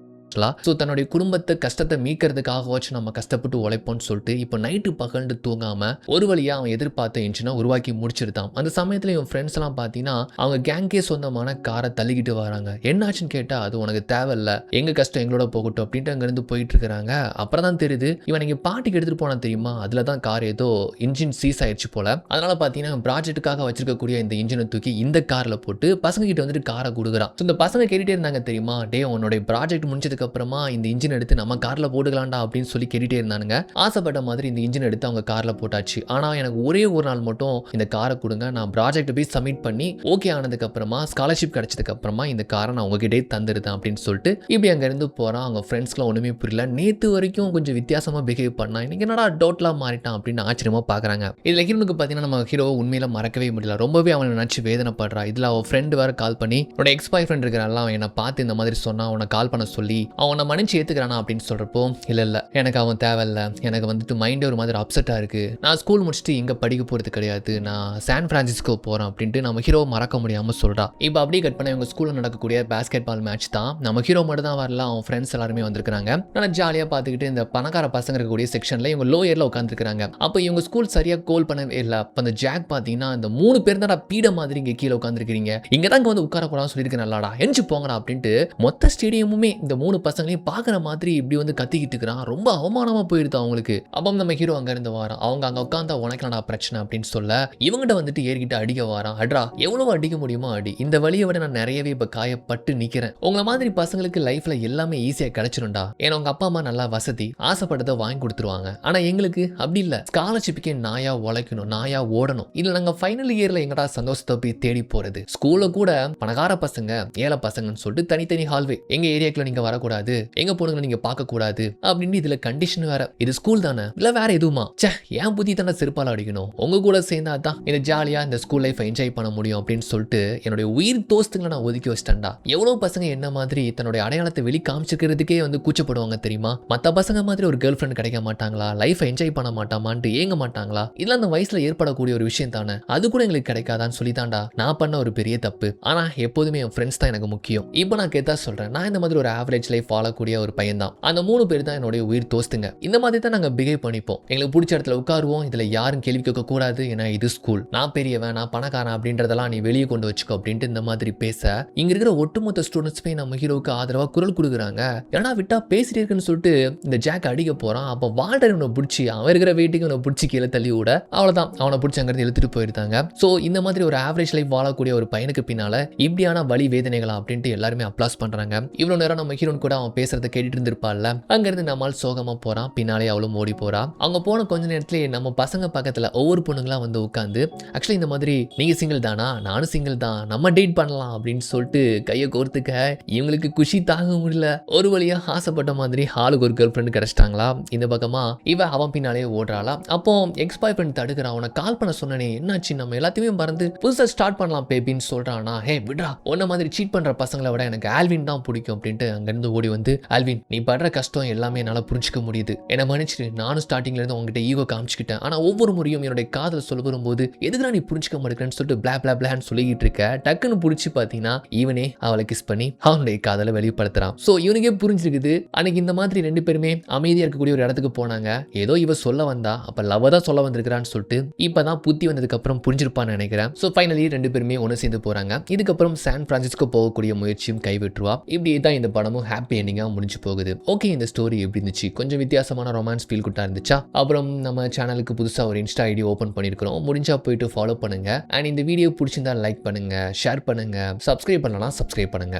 ஸோ தன்னுடைய குடும்பத்தை கஷ்டத்தை மீட்கிறதுக்காகவாச்சும் நம்ம கஷ்டப்பட்டு உழைப்போம்னு சொல்லிட்டு இப்போ நைட்டு பகல்னு தூங்காம ஒரு வழியா அவன் எதிர்பார்த்த இன்ஜினை உருவாக்கி முடிச்சிருந்தான். அந்த சமயத்தில் இவன் ஃப்ரெண்ட்ஸ் எல்லாம் பார்த்தீங்கன்னா அவங்க கேங்கே சொந்தமான காரை தள்ளிக்கிட்டு வராங்க. என்னாச்சுன்னு கேட்டால் அது உனக்கு தேவையில்ல, எங்க கஷ்டம் எங்களோட போகட்டும் அப்படின்ட்டு அங்கேருந்து போயிட்டு இருக்கிறாங்க. அப்புறம் தான் தெரியுது இவன் இங்கே பாட்டிக்கு எடுத்துட்டு போனா தெரியுமா, அதில் தான் கார் ஏதோ இன்ஜின் சீஸ் ஆயிடுச்சு போல. அதனால பார்த்தீங்கன்னா ப்ராஜெக்ட்டுக்காக வச்சிருக்கக்கூடிய இந்த இன்ஜினை தூக்கி இந்த காரில் போட்டு பசங்க கிட்ட வந்துட்டு காரை கொடுக்குறான். ஸோ இந்த பசங்க கேட்டுட்டே இருந்தாங்க தெரியுமா, டே உன்னோட ப்ராஜெக்ட் முடிஞ்சதுக்கு அப்புறமா இந்த இன்ஜின் எடுத்து நம்ம கார்ல போட்டுக்கலாம்டா அப்படின்னு சொல்லி கேட்டுட்டே இருந்தானுங்க. ஆசைப்பட்ட மாதிரி இந்த இன்ஜின் எடுத்து அவங்க கார்ல போட்டாச்சு. ஆனா எனக்கு ஒரே ஒரு நாள் மட்டும் இந்த காரை கொடுங்க, நான் ப்ராஜெக்ட் போய் சப்மிட் பண்ணி ஓகே ஆனதுக்கு அப்புறமா ஸ்காலர்ஷிப் கிடைச்சதுக்கு அப்புறமா இந்த காரை நான் உங்ககிட்டே தந்துருந்தேன் அப்படின்னு சொல்லிட்டு இப்படி அங்க இருந்து போறான். அவங்க ஃப்ரெண்ட்ஸ்க்குலாம் ஒண்ணுமே புரியல, நேத்து வரைக்கும் கொஞ்சம் வித்தியாசமா பிஹேவ் பண்ணா, இன்னைக்கு என்னடா டோட்டலா மாறிட்டான் அப்படின்னு ஆச்சரியமா பாக்குறாங்க. இதுல ஹீரோனுக்கு பாத்தீங்கன்னா நம்ம ஹீரோ உண்மையில மறக்கவே முடியல, ரொம்பவே அவனை நினைச்சு வேதனைப்படுறா. இதுல அவன் ஃப்ரெண்டு வேற கால் பண்ணி உன்னோட எக்ஸ் பாய் ஃப்ரெண்ட் இருக்கிறான் அவன் என்னை பார்த்து இந்த மாதிரி சொன்னா, அவனை கால் பண்ண சொல்லி அவனை மன்னிச்சு ஏத்துக்கிறானா அப்படின்னு சொல்றப்போ இல்ல எனக்கு அவன் தேவையில்ல, எனக்கு வந்துட்டு மைண்டே ஒரு மாதிரி அப்செட்டா இருக்கு, நான் ஸ்கூல் முடிச்சுட்டு இங்க படிக்க போறது கிடையாது, நான் சான் பிரான்சிஸ்கோ போறேன் அப்படின்ட்டு நம்ம ஹீரோ மறக்க முடியாம சொல்றா. இப்போ அப்படியே கட் பண்ண இவங்க ஸ்கூல்ல நடக்கக்கூடிய பாஸ்கெட் பால் மேட்ச் தான். நம்ம ஹீரோ மட்டும் தான் வரல, அவன் ஃப்ரெண்ட்ஸ் எல்லாருமே வந்திருக்காங்க. நல்லா ஜாலியா பார்த்துக்கிட்டு இந்த பணக்கார பசங்க இருக்கக்கூடிய செக்ஷன்ல இவங்க லோயர்ல உட்காந்துருக்காங்க. அப்போ இவங்க ஸ்கூல் சரியா கோல் பண்ணவே இல்லை. அப்ப அந்த ஜாக் பாத்தீங்கன்னா இந்த 3 பேர் தான் பீட மாதிரி இங்க கீழே உட்காந்துருக்கீங்க, இங்க தான் வந்து உட்காரக்கூடாதுன்னு சொல்லியிருக்கேன், நல்லாடா எஞ்சி போங்கடா அப்படின்ட்டு மொத்த ஸ்டேடியமுமே இந்த 3 பசங்களையும் பார்க்குற மாதிரி இப்படி வந்து கத்திக்கிட்டு இருக்கிறான். ரொம்ப அவமானமா போயிடுது அவங்களுக்கு. அப்போ நம்ம ஹீரோ அங்க இருந்து வாரான். அவங்க அங்க உட்காந்தா உனக்குலடா பிரச்சனை அப்படின்னு சொல்ல இவங்கிட்ட வந்துட்டு ஏறிக்கிட்டு அடிக்க வாரான். அட்ரா எவ்வளவு அடிக்க முடியுமோ அடி, இந்த வழியை விட நான் நிறையவே இப்ப காயப்பட்டு நிக்கிறேன், உங்களை மாதிரி பசங்களுக்கு லைஃப்ல எல்லாமே ஈஸியா கிடைச்சிடும்டா, ஏன்னா உங்க அப்பா அம்மா நல்லா வசதி, ஆசைப்பட்டதை வாங்கி கொடுத்துருவாங்க, ஆனா எங்களுக்கு அப்படி இல்ல, ஸ்காலர்ஷிப்புக்கே நாயா உழைக்கணும், நாயா ஓடணும், இல்ல நாங்க ஃபைனல் இயர்ல எங்கடா சந்தோஷத்தை போய் தேடி போறது, ஸ்கூல்ல கூட பணக்கார பசங்க ஏழை பசங்கன்னு சொல்லிட்டு தனித்தனி ஹால்வே, எங்க ஏரியாக்குள்ள நீங்க வரக்கூடாது வரக்கூடாது, எங்க பொண்ணுங்களை நீங்க பார்க்க கூடாது அப்படின்னு இதுல கண்டிஷன் வேற. இது ஸ்கூல் தானே இல்ல வேற எதுவுமா? ச்சே, ஏன் புத்தி தானே செருப்பால அடிக்கணும், உங்க கூட சேர்ந்தா தான் இந்த ஜாலியா இந்த ஸ்கூல் லைஃப் என்ஜாய் பண்ண முடியும் அப்படின்னு சொல்லிட்டு என்னுடைய உயிர் தோஸ்துங்களை நான் ஒதுக்கி வச்சிட்டேன்டா. எவ்வளவு பசங்க என்ன மாதிரி தன்னுடைய அடையாளத்தை வெளி காமிச்சிக்கிறதுக்கே வந்து கூச்சப்படுவாங்க தெரியுமா? மத்த பசங்க மாதிரி ஒரு கேர்ள் ஃப்ரெண்ட் கிடைக்க மாட்டாங்களா, லைஃப் என்ஜாய் பண்ண மாட்டாமான்ட்டு ஏங்க மாட்டாங்களா? இதெல்லாம் அந்த வயசுல ஏற்படக்கூடிய ஒரு விஷயம் தானே, அது கூட எங்களுக்கு கிடைக்காதான்னு சொல்லி தாண்டா நான் பண்ண ஒரு பெரிய தப்பு. ஆனா எப்போதுமே என் ஃப்ரெண்ட்ஸ் தான் எனக்கு முக்கியம். இப்போ நான் கேட்டா சொல்றேன், நான் இந்த மாதிரி ஒரு ஆவரேஜ் லைஃப் வாழக்கூடிய ஒரு பையன் தான். அந்த 3 பேர் தான் என்னுடைய உயிர் தோஸ்துங்க. இந்த மாதிரி தான் நாங்க பிஹேவ் பண்ணிப்போம். எங்களுக்கு பிடிச்ச இடத்துல உட்காருவோம், இதுல யாரும் கேள்வி கேட்க கூடாது, ஏன்னா இது ஸ்கூல், நான் பெரியவன், நான் பணக்காரன் அப்படின்றதெல்லாம் நீ வெளியே கொண்டு வச்சுக்கோ அப்படின்ட்டு இந்த மாதிரி பேச இங்க இருக்கிற ஒட்டுமொத்த ஸ்டூடெண்ட்ஸ்மே நம்ம ஹீரோவுக்கு ஆதரவா குரல் கொடுக்குறாங்க. ஏன்னா விட்டா பேசிட்டே இருக்குன்னு சொல்லிட்டு இந்த ஜாக் அடிக்க போறான். அப்போ வால்டர் இவனை பிடிச்சி அவன் இருக்கிற வெயிட்டுக்கு இவனை பிடிச்சி கீழே தள்ளி விட அவ்வளவுதான், அவனை பிடிச்சி அங்கிருந்து இழுத்துட்டு போயிருந்தாங்க. ஸோ இந்த மாதிரி ஒரு ஆவரேஜ் லைஃப் வாழக்கூடிய ஒரு பையனுக்கு பின்னால இப்படியான வலி வேதனைகளா அப்படின்ட்டு எல்லாருமே அப்ளாஸ் பண்றாங்க. இவ்வளவு நேரம் நம்ம ஹீரோன் கூட அவன் பேசுறத கேட்டுட்டு இருந்திருப்பாள்ல, அங்கிருந்து நம்மால் சோகமா போறான். பின்னாலே அவளும் ஓடி போறா. அவங்க போன கொஞ்ச நேரத்திலே நம்ம பசங்க பக்கத்துல ஒவ்வொரு பொண்ணுங்களா வந்து உட்காந்து, ஆக்சுவலி இந்த மாதிரி நீங்க சிங்கிள் தானா, நானும் சிங்கிள் தான், நம்ம டேட் பண்ணலாம் அப்படின்னு சொல்லிட்டு கையை கோர்த்துக்க இவங்களுக்கு குஷி தாங்க முடியல. ஒரு வழியா ஆசைப்பட்ட மாதிரி ஆளுக்கு ஒரு கேர்ள் ஃப்ரெண்ட் கிடைச்சிட்டாங்களா. இந்த பக்கமா இவ அவன் பின்னாலே ஓடுறாளா. அப்போ எக்ஸ் பாய் ஃப்ரெண்ட் தடுக்கிறான். அவனை கால் பண்ண சொன்னனே என்னாச்சு, நம்ம எல்லாத்தையுமே மறந்து புதுசா ஸ்டார்ட் பண்ணலாம் பேபின்னு சொல்றானா. ஹே விட்ரா, உன்ன மாதிரி சீட் பண்ற பசங்களை விட எனக்கு ஆல்வின் தான் பிடிக்கும் அப்படின்ட்டு அங்கிருந்து ஓடி வந்து, ஆல்வின் நீ படுற கஷ்டம் எல்லாமே என்னால புரிஞ்சுக்க முடியுது, என்ன மன்னிச்சிட்டு, நானும் ஸ்டார்டிங்ல இருந்து உங்ககிட்ட ஈகோ காமிச்சுக்கிட்டேன், ஆனா ஒவ்வொரு முறையும் என்னுடைய காதல் சொல்ல வரும்போது எதுக்குடா நீ புரிஞ்சுக்க மாட்டேன்னு சொல்லிட்டு பிளா பிளா பிளான்னு சொல்லிக்கிட்டு இருக்க. டக்குன்னு பிடிச்சி பார்த்தீங்கன்னா இவனே அவளை கிஸ் பண்ணி அவனுடைய காதலை வெளிப்படுத்துறான். ஸோ இவனுக்கே புரிஞ்சிருக்குது. அன்னைக்கு இந்த மாதிரி 2 பேருமே அமைதியா இருக்கக்கூடிய ஒரு இடத்துக்கு போனாங்க. ஏதோ இவ சொல்ல வந்தா, அப்ப லவ் தான் சொல்ல வந்திருக்கிறான்னு சொல்லிட்டு இப்பதான் புத்தி வந்ததுக்கு அப்புறம் புரிஞ்சிருப்பான்னு நினைக்கிறேன். ஸோ ஃபைனலி 2 பேருமே ஒன்று சேர்ந்து போறாங்க. இதுக்கப்புறம் சான் பிரான்சிஸ்கோ போகக்கூடிய முயற்சியும் கைவிட்டுருவா. இப்படியே தான் இந்த படமும் ஹாப்பி எண்டிங்கா முடிஞ்சு போகுது. ஓகே, இந்த ஸ்டோரி எப்படி இருந்துச்சு? கொஞ்சம் வித்தியாசமான ரொமான்ஸ் ஃபீல் குட்டா இருந்துச்சா? அப்புறம் நம்ம சேனலுக்கு புதுசா ஒரு இன்ஸ்டா ஐடி ஓபன் பண்ணிருக்கிறோம், முடிஞ்சா போயிட்டு ஃபாலோ பண்ணுங்க. அண்ட் இந்த வீடியோ பிடிச்சிருந்தா லைக் பண்ணுங்க, ஷேர் பண்ணுங்க, சப்ஸ்கிரைப் பண்ணலாம் சப்ஸ்கிரைப் பண்ணுங்க.